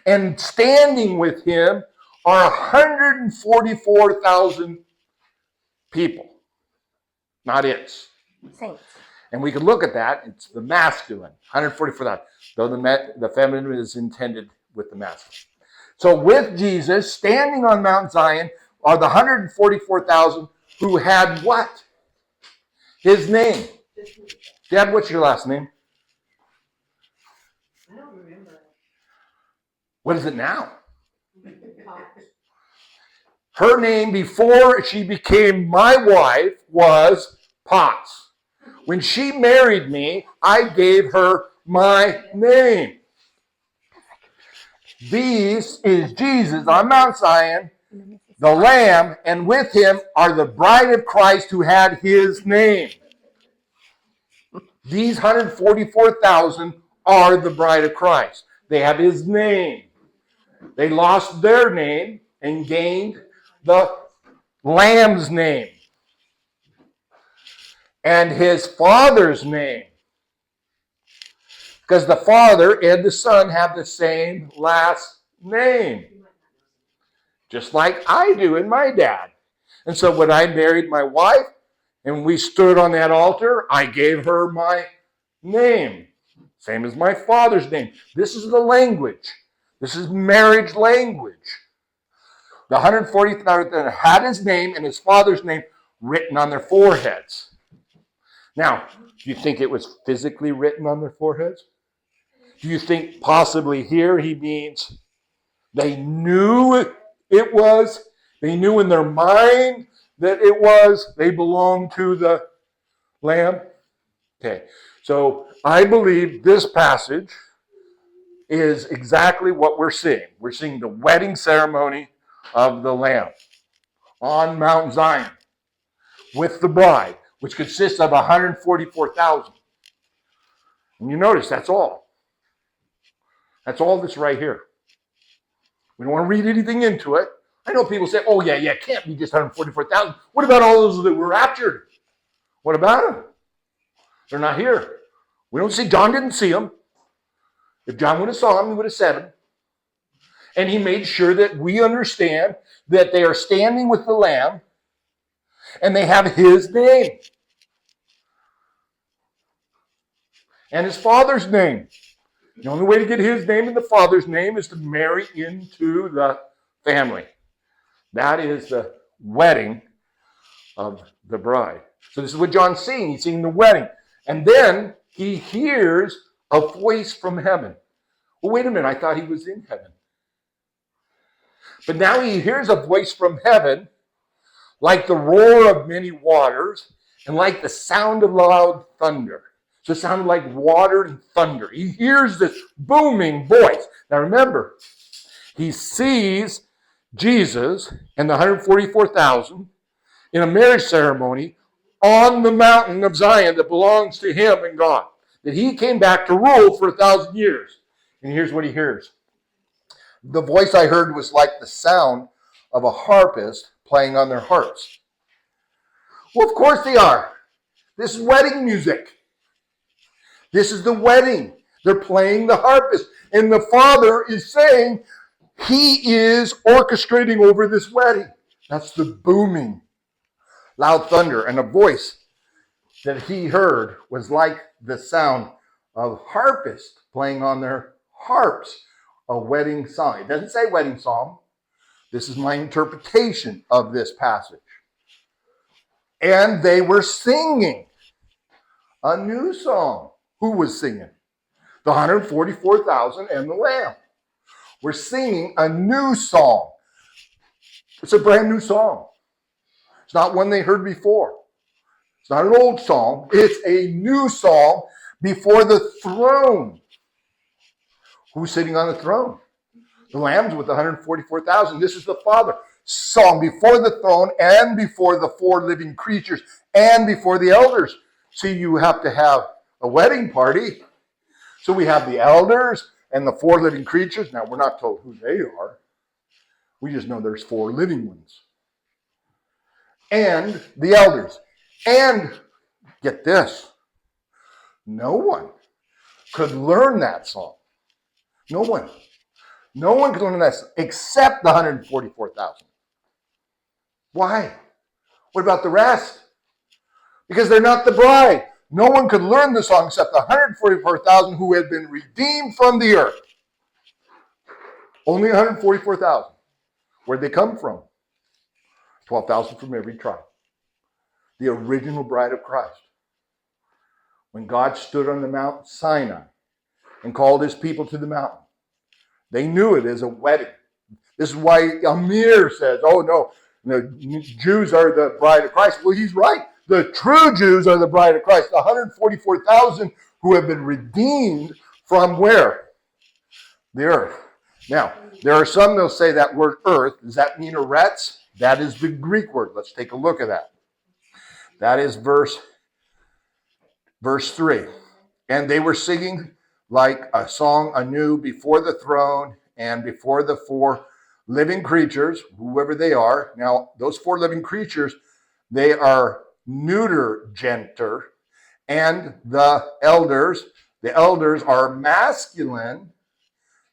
and standing with him are 144,000 people. Not its. Saints. And we can look at that. It's the masculine, 144,000. Though the feminine is intended with the masculine. So with Jesus, standing on Mount Zion, are the 144,000 who had what? His name. Dad, what's your last name? I don't remember. What is it now? Her name before she became my wife was Potts. When she married me, I gave her my name. This is Jesus on Mount Zion, the Lamb, and with him are the bride of Christ who had his name. These 144,000 are the bride of Christ. They have his name. They lost their name and gained the Lamb's name and his Father's name. Because the Father and the Son have the same last name. Just like I do and my dad. And so when I married my wife and we stood on that altar, I gave her my name. Same as my father's name. This is the language. This is marriage language. The 140,000 had his name and his father's name written on their foreheads. Now, do you think it was physically written on their foreheads? Do you think possibly here he means they knew it was, they knew in their mind that it was, they belonged to the Lamb? Okay, so I believe this passage is exactly what we're seeing. We're seeing the wedding ceremony of the Lamb on Mount Zion with the bride, which consists of 144,000. And you notice that's all. That's all that's right here. We don't want to read anything into it. I know people say, oh, yeah, it can't be just 144,000. What about all those that were raptured? What about them? They're not here. We don't see, John didn't see them. If John would have saw them, he would have said them. And he made sure that we understand that they are standing with the Lamb and they have his name and his Father's name. The only way to get his name and the Father's name is to marry into the family. That is the wedding of the bride. So this is what John's seeing. He's seeing the wedding. And then he hears a voice from heaven. Well, wait a minute. I thought he was in heaven. But now he hears a voice from heaven like the roar of many waters and like the sound of loud thunder. So it sounded like water and thunder. He hears this booming voice. Now remember, he sees Jesus and the 144,000 in a marriage ceremony on the mountain of Zion that belongs to him and God. That he came back to rule for 1,000 years. And here's what he hears. The voice I heard was like the sound of a harpist playing on their harps. Well, of course they are. This is wedding music. This is the wedding. They're playing the harpist. And the Father is saying he is orchestrating over this wedding. That's the booming, loud thunder. And a voice that he heard was like the sound of harpists playing on their harps. A wedding song. It doesn't say wedding song. This is my interpretation of this passage. And they were singing a new song. Who was singing? The 144,000 and the Lamb. We're singing a new song. It's a brand new song. It's not one they heard before. It's not an old song. It's a new song before the throne. Who's sitting on the throne? The Lamb's with 144,000. This is the Father. Song before the throne and before the four living creatures and before the elders. See, you have to have a wedding party. So we have the elders and the four living creatures. Now, we're not told who they are. We just know there's four living ones. And the elders. And, get this, no one could learn that song. No one. No one could learn that except the 144,000. Why? What about the rest? Because they're not the bride. No one could learn the song except the 144,000 who had been redeemed from the earth. Only 144,000. Where'd they come from? 12,000 from every tribe. The original bride of Christ. When God stood on the Mount Sinai and called his people to the mountain, they knew it as a wedding. This is why Amir says, oh no, the Jews are the bride of Christ. Well, he's right. The true Jews are the bride of Christ. The 144,000 who have been redeemed from where? The earth. Now, there are some that'll say that word earth. Does that mean eretz? That is the Greek word. Let's take a look at that. That is verse 3. And they were singing like a song anew before the throne and before the four living creatures, whoever they are. Now, those four living creatures, they are neuter gender, and the elders are masculine.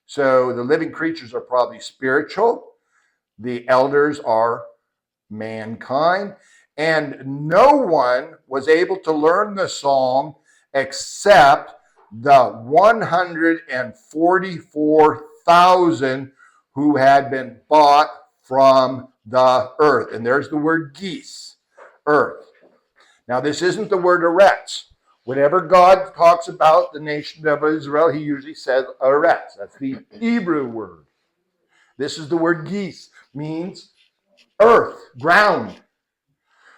So the living creatures are probably spiritual. The elders are mankind. And no one was able to learn the song except the 144,000 who had been bought from the earth. And there's the word geese, earth. Now, this isn't the word eretz. Whenever God talks about the nation of Israel, he usually says eretz. That's the Hebrew word. This is the word geese, means earth, ground.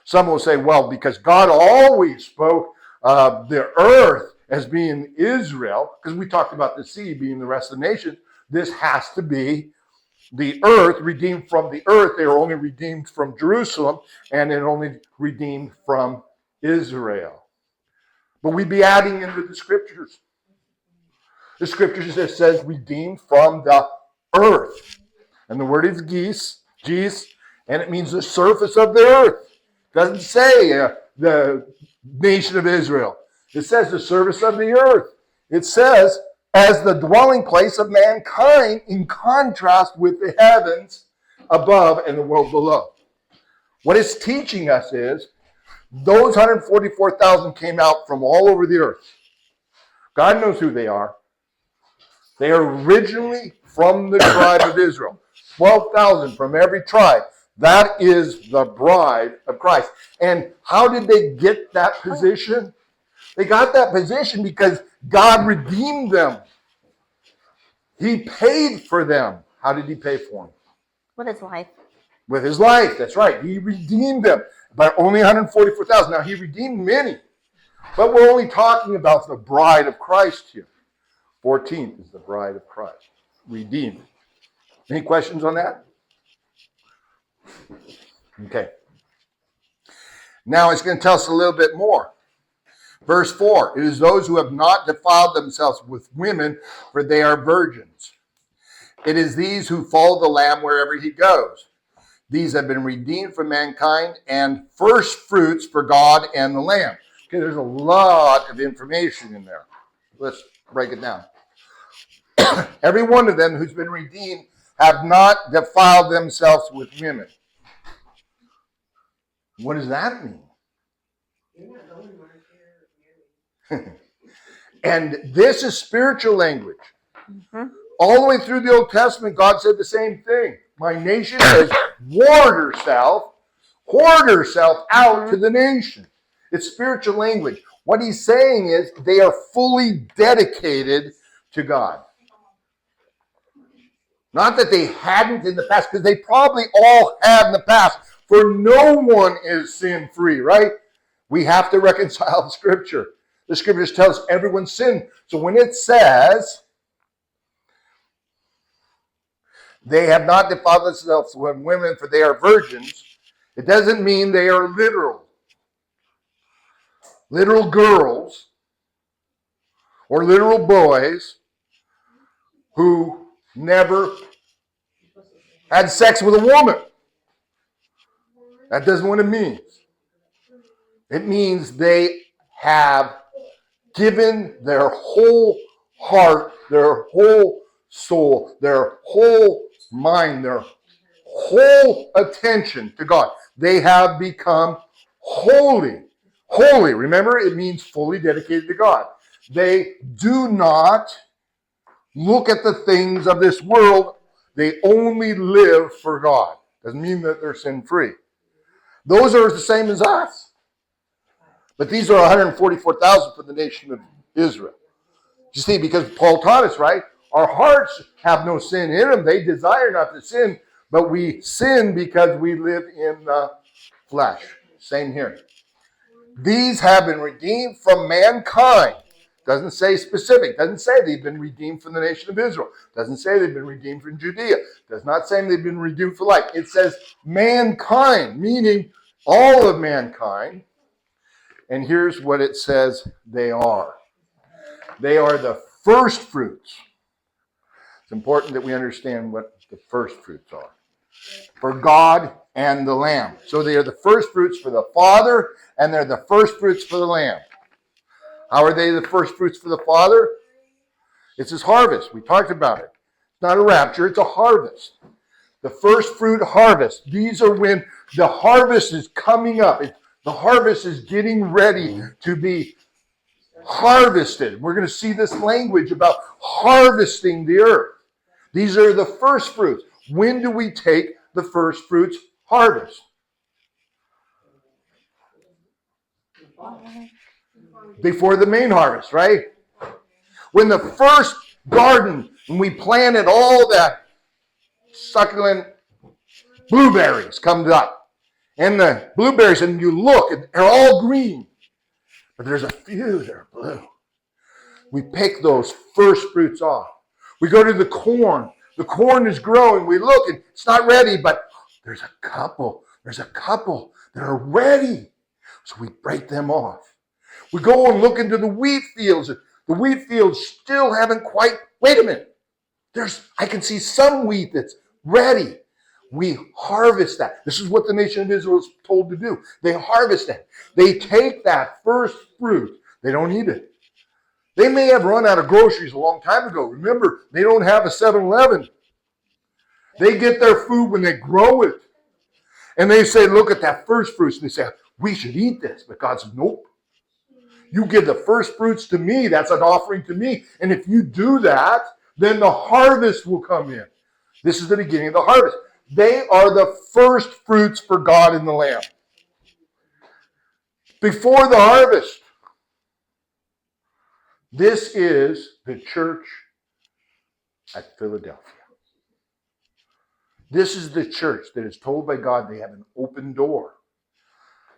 Some will say, well, because God always spoke of the earth as being Israel, because we talked about the sea being the rest of the nations, this has to be the earth, redeemed from the earth, they are only redeemed from Jerusalem, and it only redeemed from Israel. But we'd be adding into the scriptures. The scriptures that says redeemed from the earth. And the word is geese, and it means the surface of the earth. It doesn't say the nation of Israel. It says the surface of the earth. It says as the dwelling place of mankind in contrast with the heavens above and the world below. What it's teaching us is those 144,000 came out from all over the earth. God knows who they are. They are originally from the tribe of Israel. 12,000 from every tribe. That is the bride of Christ. And how did they get that position? They got that position because God redeemed them. He paid for them. How did he pay for them? With his life. With his life. That's right. He redeemed them. But only 144,000. Now, he redeemed many. But we're only talking about the bride of Christ here. 14th is the bride of Christ. Redeemed. Any questions on that? Okay. Now it's going to tell us a little bit more. Verse 4, it is those who have not defiled themselves with women, for they are virgins. It is these who follow the Lamb wherever he goes. These have been redeemed from mankind and first fruits for God and the Lamb. Okay, there's a lot of information in there. Let's break it down. Every one of them who's been redeemed have not defiled themselves with women. What does that mean? And this is spiritual language. Mm-hmm. All the way through the Old Testament, God said the same thing. My nation has whored herself out to the nation. It's spiritual language. What he's saying is they are fully dedicated to God. Not that they hadn't in the past, because they probably all had in the past. For no one is sin-free, right? We have to reconcile the Scripture. The Scriptures tell us everyone's sinned. So when it says, they have not defiled themselves with women, for they are virgins, it doesn't mean they are literal. Literal girls or literal boys who never had sex with a woman. That doesn't what it means. It means they have given their whole heart, their whole soul, their whole mind, their whole attention to God. They have become holy. Holy, remember, it means fully dedicated to God. They do not look at the things of this world. They only live for God. Doesn't mean that they're sin-free. Those are the same as us. But these are 144,000 for the nation of Israel. You see, because Paul taught us, right? Our hearts have no sin in them. They desire not to sin, but we sin because we live in the flesh. Same here. These have been redeemed from mankind. Doesn't say specific. Doesn't say they've been redeemed from the nation of Israel. Doesn't say they've been redeemed from Judea. Does not say they've been redeemed for life. It says mankind, meaning all of mankind. And here's what it says they are. They are the first fruits. It's important that we understand what the first fruits are. For God and the Lamb. So they are the first fruits for the Father, and they're the first fruits for the Lamb. How are they the first fruits for the Father? It's his harvest. We talked about it. It's not a rapture, it's a harvest. The first fruit harvest. These are when the harvest is coming up. The harvest is getting ready to be harvested. We're going to see this language about harvesting the earth. These are the first fruits. When do we take the first fruits harvest? Before the main harvest, right? When the first garden, when we planted all that succulent blueberries comes up. And the blueberries, and you look, and they're all green. But there's a few that are blue. We pick those first fruits off. We go to the corn The corn is growing. We look and it's not ready, but there's a couple that are ready. So we break them off. We go and look into the wheat fields. The wheat fields still haven't quite, wait a minute. I can see some wheat that's ready. We harvest that. This is what the nation of Israel is told to do. They harvest that. They take that first fruit. They don't eat it. They may have run out of groceries a long time ago. Remember, they don't have a 7-Eleven. They get their food when they grow it. And they say, look at that first fruits. And they say, we should eat this. But God says, nope. You give the first fruits to me. That's an offering to me. And if you do that, then the harvest will come in. This is the beginning of the harvest. They are the first fruits for God in the land. Before the harvest. This is the church at Philadelphia. This is the church that is told by God they have an open door.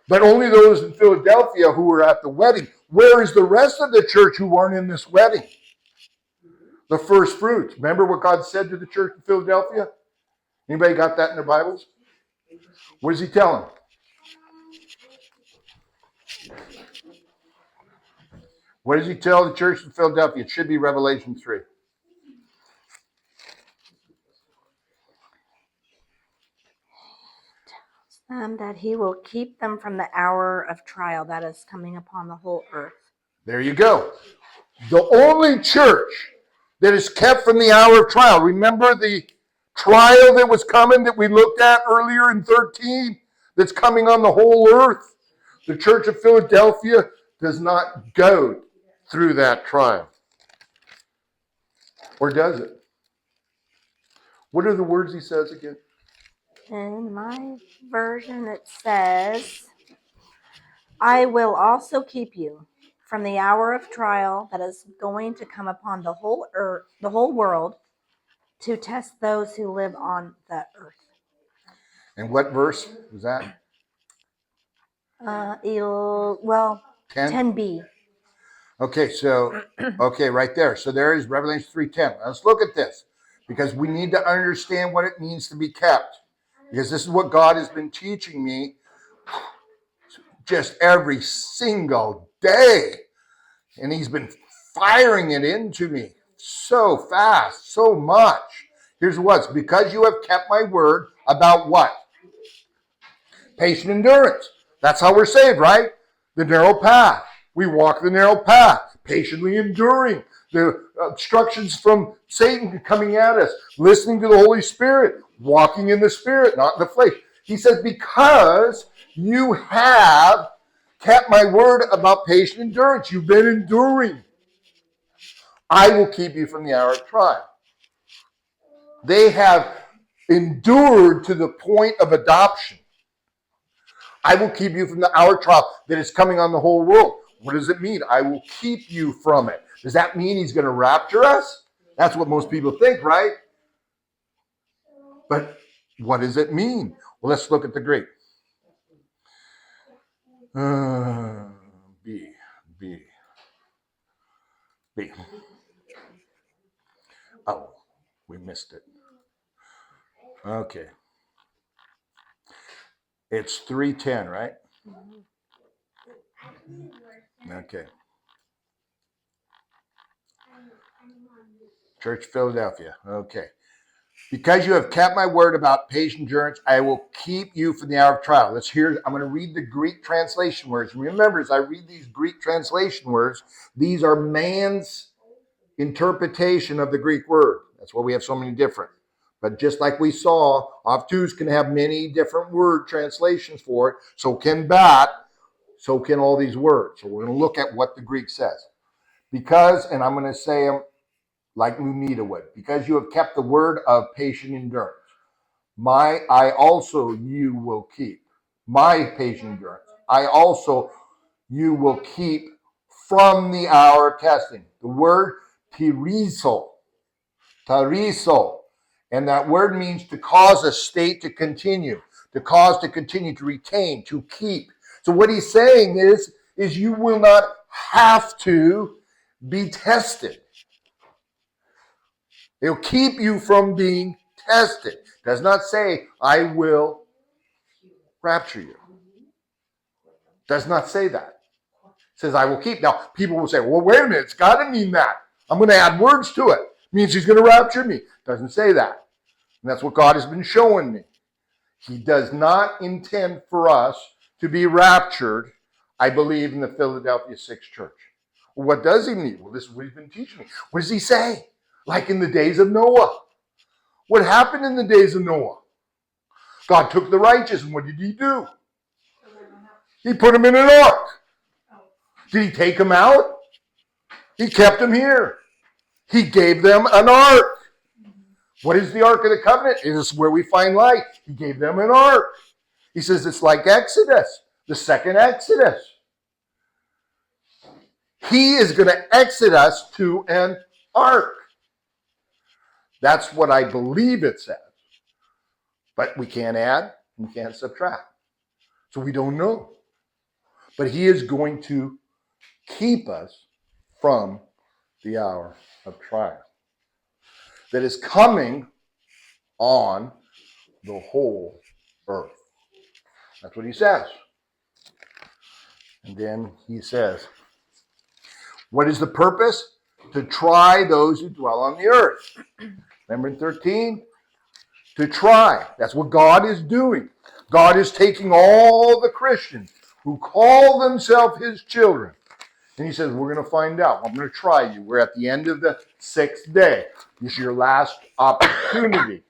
But only those in Philadelphia who were at the wedding. Where is the rest of the church who weren't in this wedding? The first fruits. Remember what God said to the church in Philadelphia? Anybody got that in their Bibles? What does he tell them? What does he tell the church in Philadelphia? It should be Revelation 3. That he will keep them from the hour of trial that is coming upon the whole earth. There you go. The only church that is kept from the hour of trial. Remember the trial that was coming that we looked at earlier in 13 that's coming on the whole earth? The church of Philadelphia does not go through that trial. Or does it? What are the words he says again? In my version, it says, I will also keep you from the hour of trial that is going to come upon the whole earth, the whole world, to test those who live on the earth. And what verse was that? 10b. Okay, right there. So there is Revelation 3:10. Let's look at this because we need to understand what it means to be kept. Because this is what God has been teaching me just every single day. And he's been firing it into me so fast, so much. Here's what's because you have kept my word about what? Patient endurance. That's how we're saved, right? The narrow path. We walk the narrow path, patiently enduring the obstructions from Satan coming at us, listening to the Holy Spirit, walking in the Spirit, not in the flesh. He says, because you have kept my word about patient endurance, you've been enduring, I will keep you from the hour of trial. They have endured to the point of adoption. I will keep you from the hour of trial that is coming on the whole world. What does it mean? I will keep you from it. Does that mean he's going to rapture us? That's what most people think, right? But what does it mean? Well, let's look at the Greek. B. Oh, we missed it. Okay. It's 3:10, right? Okay. Church Philadelphia. Okay. Because you have kept my word about patient endurance, I will keep you from the hour of trial. Let's hear. I'm going to read the Greek translation words. Remember, as I read these Greek translation words, these are man's interpretation of the Greek word. That's why we have so many different. But just like we saw, obtuse can have many different word translations for it. So can bat. So can all these words. So we're going to look at what the Greek says. Because, and I'm going to say them like Lunita would, because you have kept the word of patient endurance. I also you will keep. My patient endurance. I also you will keep from the hour of testing. The word tariso. And that word means to cause a state to continue. To cause to continue, to retain, to keep. So what he's saying is you will not have to be tested. It'll keep you from being tested. It does not say, I will rapture you. It does not say that. It says, I will keep. Now, people will say, well, wait a minute. It's got to mean that. I'm going to add words to it. It means he's going to rapture me. It doesn't say that. And that's what God has been showing me. He does not intend for us to be raptured, I believe, in the Philadelphia 6 church. Well, what does he mean? Well, this is what he's been teaching me. What does he say? Like in the days of Noah. What happened in the days of Noah? God took the righteous, and what did he do? He put them in an ark. Did he take them out? He kept them here. He gave them an ark. What is the Ark of the Covenant? It is where we find life. He gave them an ark. He says it's like Exodus, the second Exodus. He is going to exit us to an ark. That's what I believe it says. But we can't add and we can't subtract. So we don't know. But he is going to keep us from the hour of trial that is coming on the whole earth. That's what he says. And then he says, what is the purpose? To try those who dwell on the earth. Remember in 13? To try. That's what God is doing. God is taking all the Christians who call themselves his children. And he says, we're going to find out. I'm going to try you. We're at the end of the 6th day. This is your last opportunity.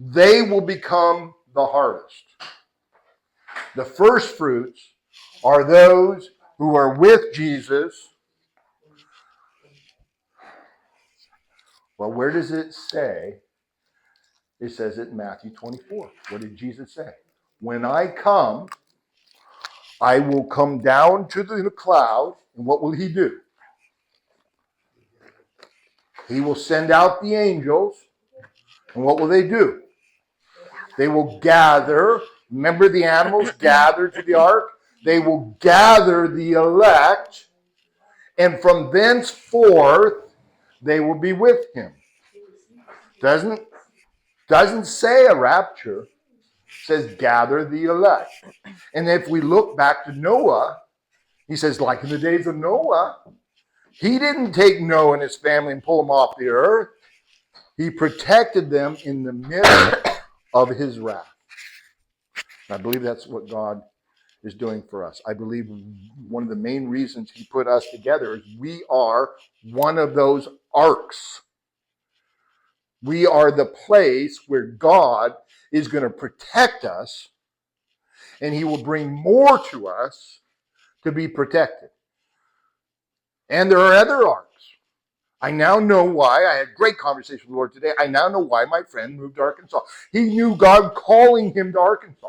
They will become the harvest. The first fruits are those who are with Jesus. Well, where does it say? It says it in Matthew 24. What did Jesus say? When I come, I will come down to the cloud, and what will he do? He will send out the angels, and what will they do? They will gather. Remember the animals gathered to the ark? They will gather the elect, and from thenceforth they will be with him. Doesn't say a rapture. It says gather the elect. And if we look back to Noah, he says, like in the days of Noah, he didn't take Noah and his family and pull them off the earth. He protected them in the midst of his wrath. And I believe that's what God is doing for us. I believe one of the main reasons he put us together is we are one of those arks. We are the place where God is going to protect us, and he will bring more to us to be protected. And there are other arks. I now know why. I had a great conversation with the Lord today. I now know why my friend moved to Arkansas. He knew God calling him to Arkansas.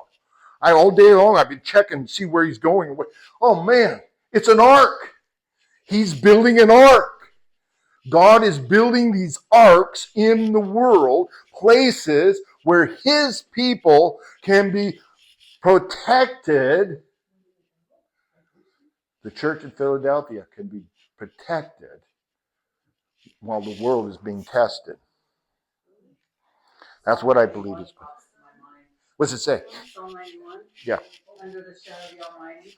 All day long I've been checking to see where he's going. Oh man, it's an ark. He's building an ark. God is building these arks in the world, places where his people can be protected. The church in Philadelphia can be protected while the world is being tested. That's what I believe is. What's it say? Psalm 91. Yeah. Under the shadow of the Almighty.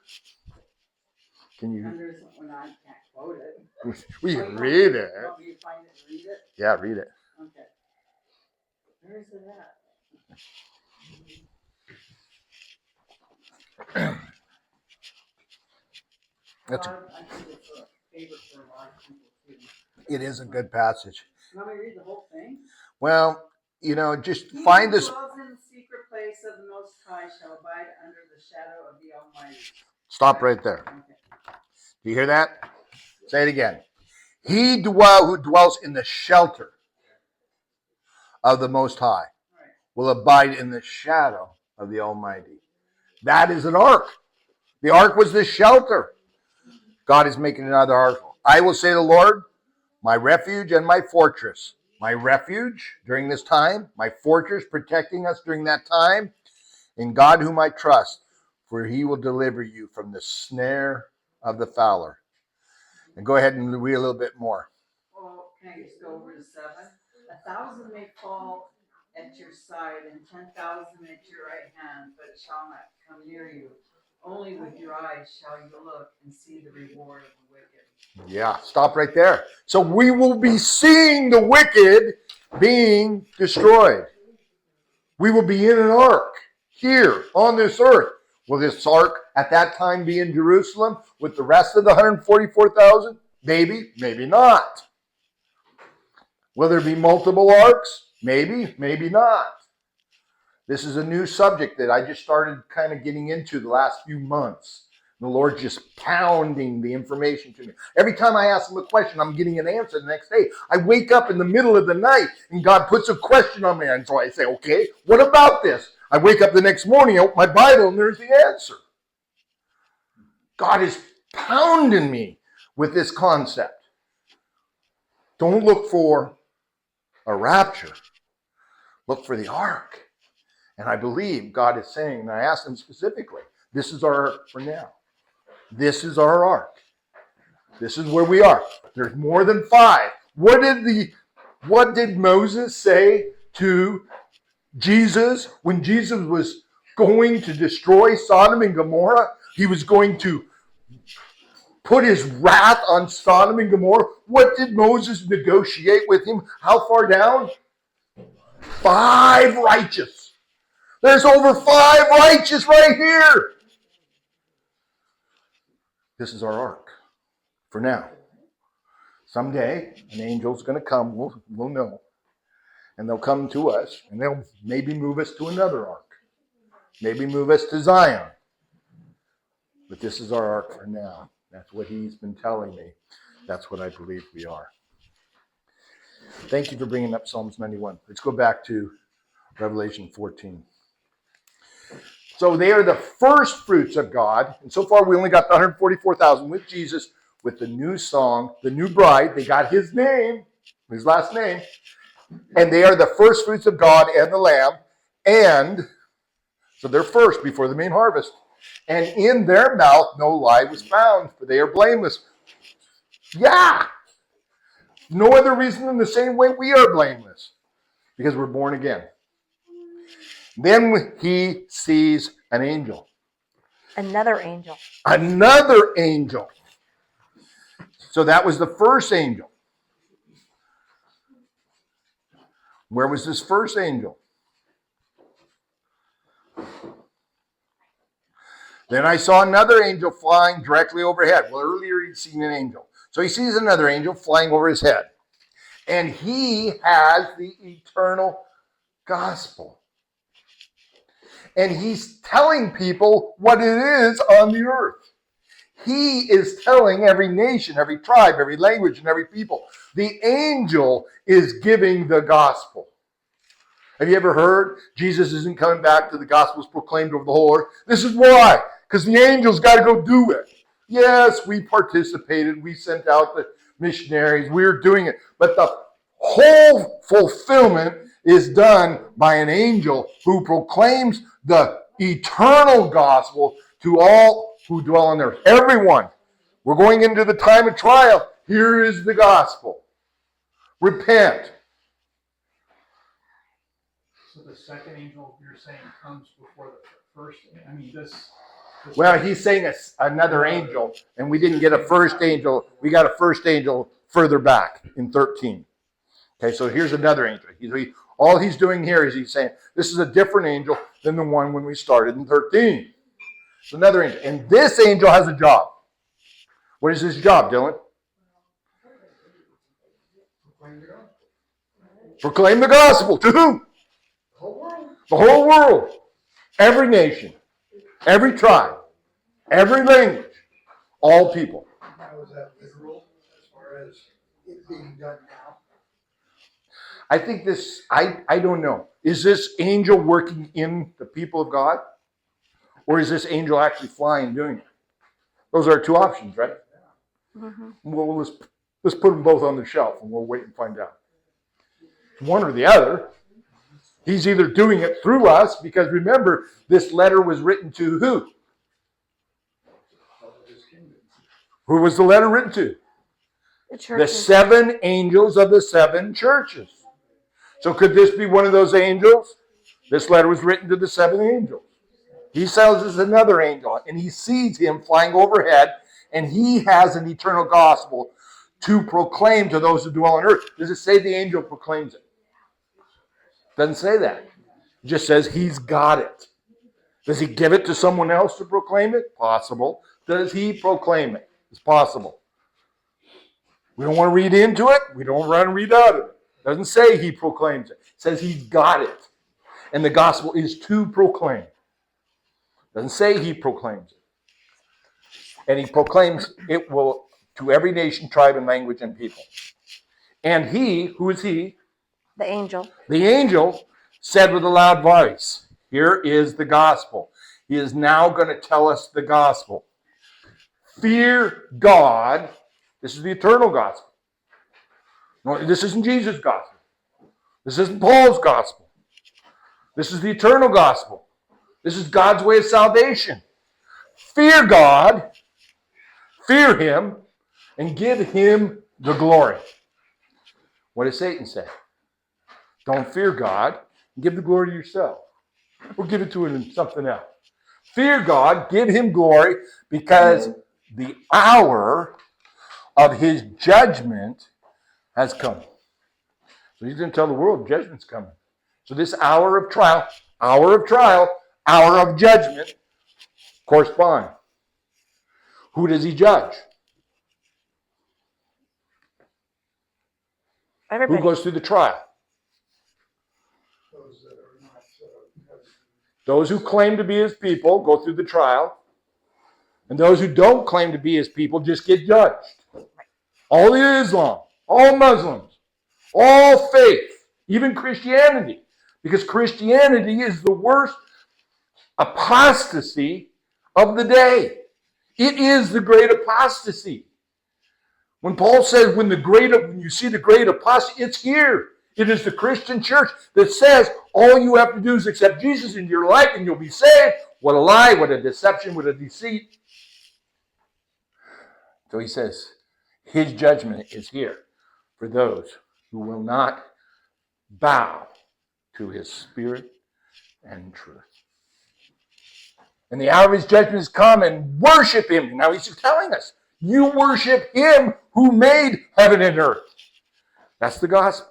Can you? When I can't quote it. We can read it. You want me to find it and read it? Yeah, read it. Okay. Where is it at? That's I think it's a favorite for a lot of people too. it is a good passage. You want me to read the whole thing? Well, just He find who this. dwells in the secret place of the Most High shall abide under the shadow of the Almighty. Stop right there. Okay. Do you hear that? Say it again. He who dwells in the shelter of the Most High Right. will abide in the shadow of the Almighty. That is an ark. The ark was the shelter. God is making another ark. I will say to the Lord, my refuge and my fortress. My refuge during this time, my fortress protecting us during that time, in God whom I trust, for he will deliver you from the snare of the fowler. And go ahead and read a little bit more. Well, can I just go over to 7? 1,000 may fall at your side and 10,000 at your right hand, but it shall not come near you. Only with your eyes shall you look and see the reward of the wicked. Yeah, stop right there. So we will be seeing the wicked being destroyed. We will be in an ark here on this earth. Will this ark at that time be in Jerusalem with the rest of the 144,000? Maybe, maybe not. Will there be multiple arks? Maybe, maybe not. This is a new subject that I just started kind of getting into the last few months. The Lord's just pounding the information to me. Every time I ask him a question, I'm getting an answer the next day. I wake up in the middle of the night and God puts a question on me. And so I say, okay, what about this? I wake up the next morning, I open my Bible, and there's the answer. God is pounding me with this concept. Don't look for a rapture. Look for the ark. And I believe God is saying, and I asked him specifically, this is our ark for now. This is our ark. This is where we are. There's more than 5. What did Moses say to Jesus when Jesus was going to destroy Sodom and Gomorrah? He was going to put his wrath on Sodom and Gomorrah. What did Moses negotiate with him? How far down? 5 righteous. There's over 5 righteous right here. This is our ark for now. Someday, an angel's going to come. We'll know. And they'll come to us, and they'll maybe move us to another ark. Maybe move us to Zion. But this is our ark for now. That's what he's been telling me. That's what I believe we are. Thank you for bringing up Psalms 91. Let's go back to Revelation 14. So they are the first fruits of God. And so far we only got the 144,000 with Jesus, with the new song, the new bride. They got his name, his last name. And they are the first fruits of God and the Lamb. And so they're first before the main harvest. And in their mouth no lie was found, for they are blameless. Yeah. No other reason than the same way we are blameless. Because we're born again. Then he sees an angel. Another angel. Another angel. So that was the first angel. Where was this first angel? Then I saw another angel flying directly overhead. Well, earlier he'd seen an angel. So he sees another angel flying over his head. And he has the eternal gospel. And he's telling people what it is on the earth. He is telling every nation, every tribe, every language, and every people. The angel is giving the gospel. Have you ever heard Jesus isn't coming back till the gospel is proclaimed over the whole earth? This is why. Because the angels got to go do it. Yes, we participated. We sent out the missionaries. We're doing it. But the whole fulfillment is done by an angel who proclaims the eternal gospel to all who dwell on earth. Everyone. We're going into the time of trial. Here is the gospel. Repent. So the second angel you're saying comes before the first. I mean, this Well, he's saying another angel, and we didn't get a first angel. We got a first angel further back in 13. Okay, so here's another angel. All he's doing here is he's saying, this is a different angel than the one when we started in 13. It's another angel. And this angel has a job. What is his job, Dylan? Proclaim the gospel. To who? The whole world. Every nation. Every tribe. Every language. All people. How is that literal as far as it being done now? I think this, I don't know. Is this angel working in the people of God? Or is this angel actually flying doing it? Those are 2 options, right? Mm-hmm. Well, let's put them both on the shelf and we'll wait and find out. One or the other. He's either doing it through us, because remember, this letter was written to who? Who was the letter written to? The The churches. 7 angels of the 7 churches. So could this be one of those angels? This letter was written to the 7 angels. He tells us another angel, and he sees him flying overhead, and he has an eternal gospel to proclaim to those who dwell on earth. Does it say the angel proclaims it? Doesn't say that. It just says he's got it. Does he give it to someone else to proclaim it? Possible. Does he proclaim it? It's possible. We don't want to read into it. We don't want to read out of it. It doesn't say he proclaims it. It says he's got it. And the gospel is to proclaim. It doesn't say he proclaims it. And he proclaims it will to every nation, tribe, and language and people. And he, who is he? The angel. The angel said with a loud voice, here is the gospel. He is now going to tell us the gospel. Fear God. This is the eternal gospel. No, this isn't Jesus' gospel. This isn't Paul's gospel. This is the eternal gospel. This is God's way of salvation. Fear God, fear him, and give him the glory. What does Satan say? Don't fear God. Give the glory to yourself. Or give it to him in something else. Fear God, give him glory, because the hour of his judgment has come. So he's going to tell the world judgment's coming. So this hour of trial, hour of judgment correspond. Who does he judge? Everybody. Who goes through the trial? Those that are not, Those who claim to be his people go through the trial. And those who don't claim to be his people just get judged. All Islam, all Muslims, all faith, even Christianity. Because Christianity is the worst apostasy of the day. It is the great apostasy. When Paul says when you see the great apostasy, it's here. It is the Christian church that says all you have to do is accept Jesus into your life and you'll be saved. What a lie, what a deception, what a deceit. So he says his judgment is here for those who will not bow to his spirit and truth. And the hour of his judgment has come, and worship him. Now he's telling us, you worship him who made heaven and earth. That's the gospel.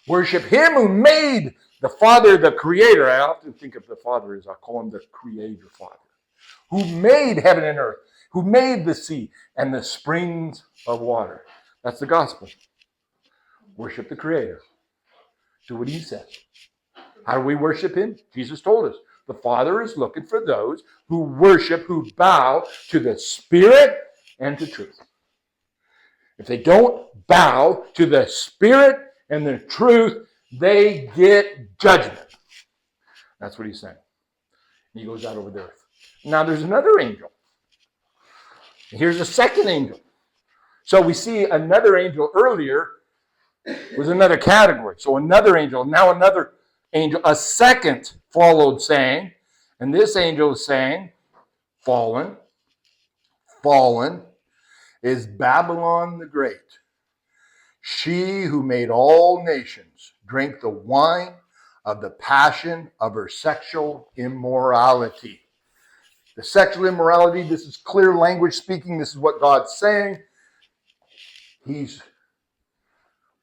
Worship him who made the Father, the Creator. I often think of the Father as I call him the Creator Father. Who made heaven and earth. Who made the sea and the springs of water. That's the gospel. Worship the Creator. Do what he says. How do we worship him? Jesus told us. The Father is looking for those who worship, who bow to the Spirit and to truth. If they don't bow to the Spirit and the truth, they get judgment. That's what he's saying. He goes out over the earth. Now there's another angel. Here's a second angel. So we see another angel earlier was another category. So another angel, now another angel, a second followed saying, and this angel is saying, fallen is Babylon the Great. She who made all nations drink the wine of the passion of her sexual immorality. The sexual immorality, this is clear language speaking. This is what God's saying. He's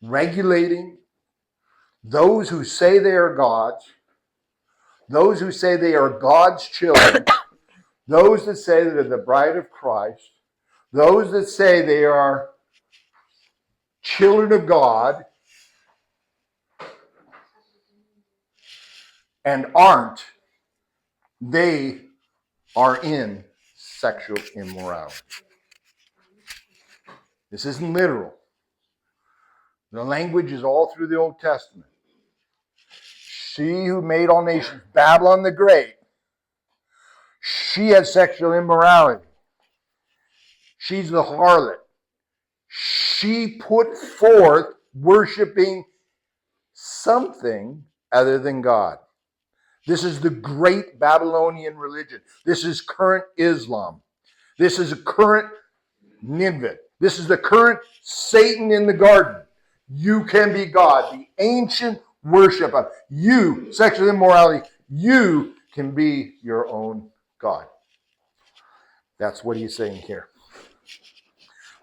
regulating those who say they are gods, those who say they are God's children, those that say that they're the bride of Christ, those that say they are children of God and aren't, they are in sexual immorality. This isn't literal. The language is all through the Old Testament. She who made all nations, Babylon the Great, she has sexual immorality. She's the harlot. She put forth worshiping something other than God. This is the great Babylonian religion. This is current Islam. This is a current Nineveh. This is the current Satan in the garden. You can be God. The ancient worship of you, sexual immorality, you can be your own God. That's what he's saying here.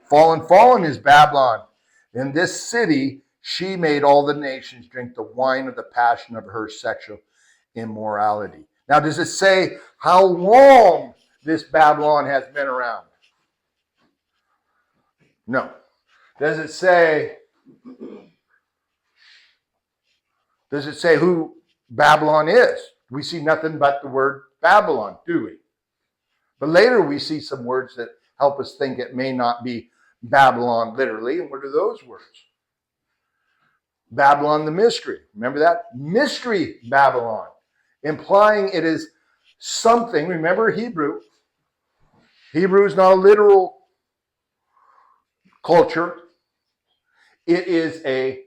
Fallen is Babylon. In this city, she made all the nations drink the wine of the passion of her sexual immorality. Now, does it say how long this Babylon has been around? No. Does it say who Babylon is? We see nothing but the word Babylon, do we? But later we see some words that help us think it may not be Babylon literally. And what are those words? Babylon the mystery. Remember that? Mystery Babylon. Implying it is something. Remember Hebrew. Hebrew is not a literal culture. It is a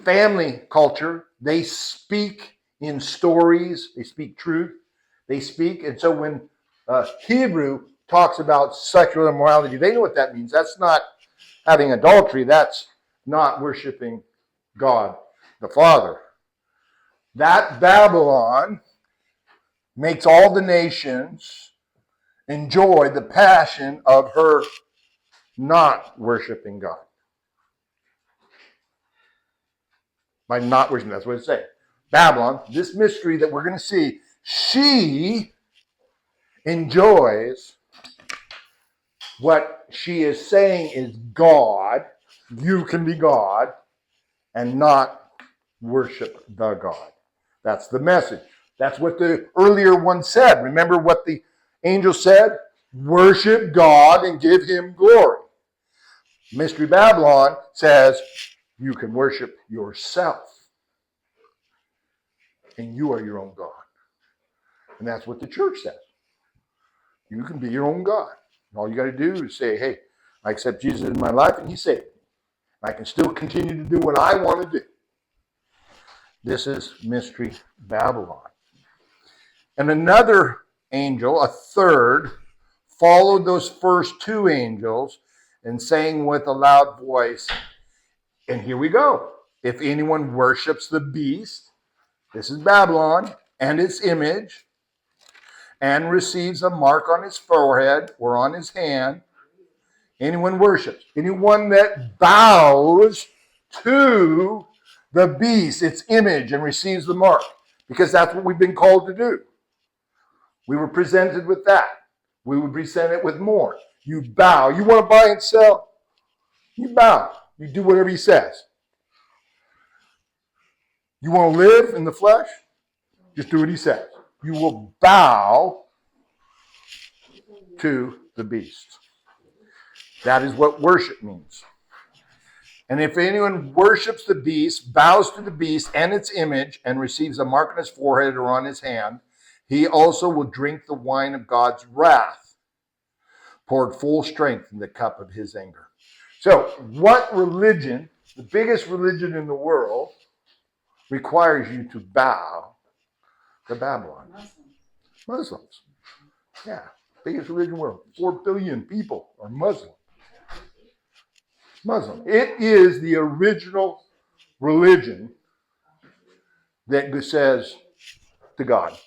family culture. They speak in stories. They speak truth. They speak. And so when Hebrew talks about sexual immorality, they know what that means. That's not having adultery. That's not worshiping God the Father. That Babylon makes all the nations enjoy the passion of her not worshiping God. By not worshiping, that's what it's saying. Babylon, this mystery that we're going to see, she enjoys what she is saying is God. You can be God and not worship the God. That's the message. That's what the earlier one said. Remember what the angel said? Worship God and give him glory. Mystery Babylon says you can worship yourself. And you are your own God. And that's what the church says. You can be your own God. All you got to do is say, hey, I accept Jesus in my life and he saved me. I can still continue to do what I want to do. This is Mystery Babylon. And another angel, a third, followed those first two angels and saying with a loud voice, and here we go. If anyone worships the beast, this is Babylon, and its image, and receives a mark on his forehead or on his hand, anyone worships, anyone that bows to the beast, its image, and receives the mark, because that's what we've been called to do. We were presented with that. We were presented with more. You bow. You want to buy and sell? You bow. You do whatever he says. You want to live in the flesh? Just do what he says. You will bow to the beast. That is what worship means. And if anyone worships the beast, bows to the beast and its image, and receives a mark on his forehead or on his hand, he also will drink the wine of God's wrath, poured full strength in the cup of his anger. So, what religion, the biggest religion in the world, requires you to bow to Babylon? Muslims. Yeah, biggest religion in the world. 4 billion people are Muslim. Muslim. It is the original religion that says to God.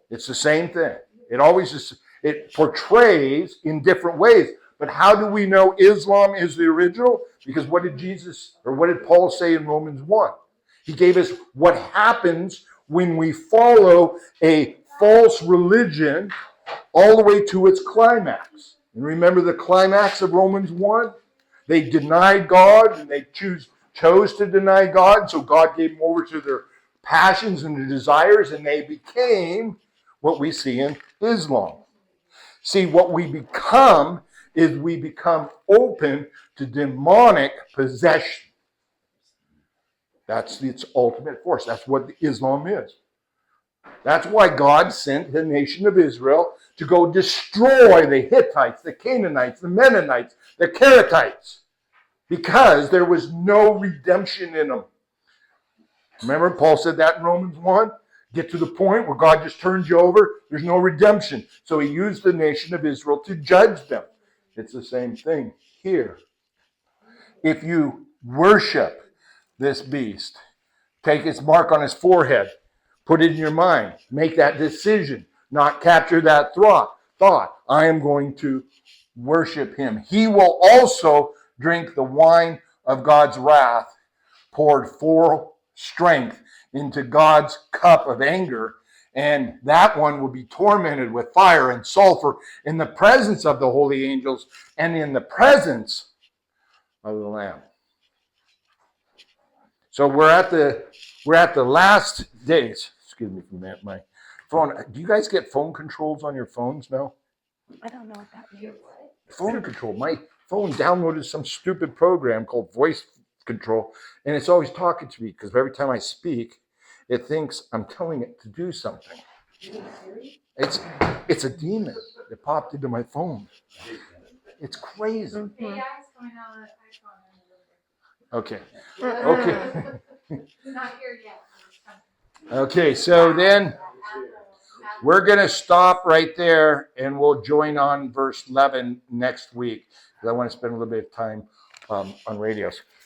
It's the same thing. It portrays in different ways. But how do we know Islam is the original? Because what did Paul say in Romans 1? He gave us what happens when we follow a false religion all the way to its climax. And remember the climax of Romans 1? They denied God and they chose to deny God. So God gave them over to their passions and their desires, and they became what we see in Islam. See, what we become is we become open to demonic possession. That's its ultimate force. That's what Islam is. That's why God sent the nation of Israel to go destroy the Hittites, the Canaanites, the Mennonites, the Karatites, because there was no redemption in them. Remember, Paul said that in Romans 1? Get to the point where God just turns you over. There's no redemption. So he used the nation of Israel to judge them. It's the same thing here. If you worship this beast, take its mark on his forehead, put it in your mind, make that decision, not capture that thought. I am going to worship him. He will also drink the wine of God's wrath, poured full strength into God's cup of anger, and that one will be tormented with fire and sulfur in the presence of the holy angels and in the presence of the Lamb. So we're at the last days. Excuse me for a minute. My phone. Do you guys get phone controls on your phones now? I don't know what that means. Phone control. My phone downloaded some stupid program called voice control, and it's always talking to me because every time I speak, it thinks I'm telling it to do something. It's a demon that popped into my phone. It's crazy. AI's coming out of iPhone. Okay. Okay. Not here yet. It's coming. Okay. So then we're going to stop right there, and we'll join on verse 11 next week because I want to spend a little bit of time on radios.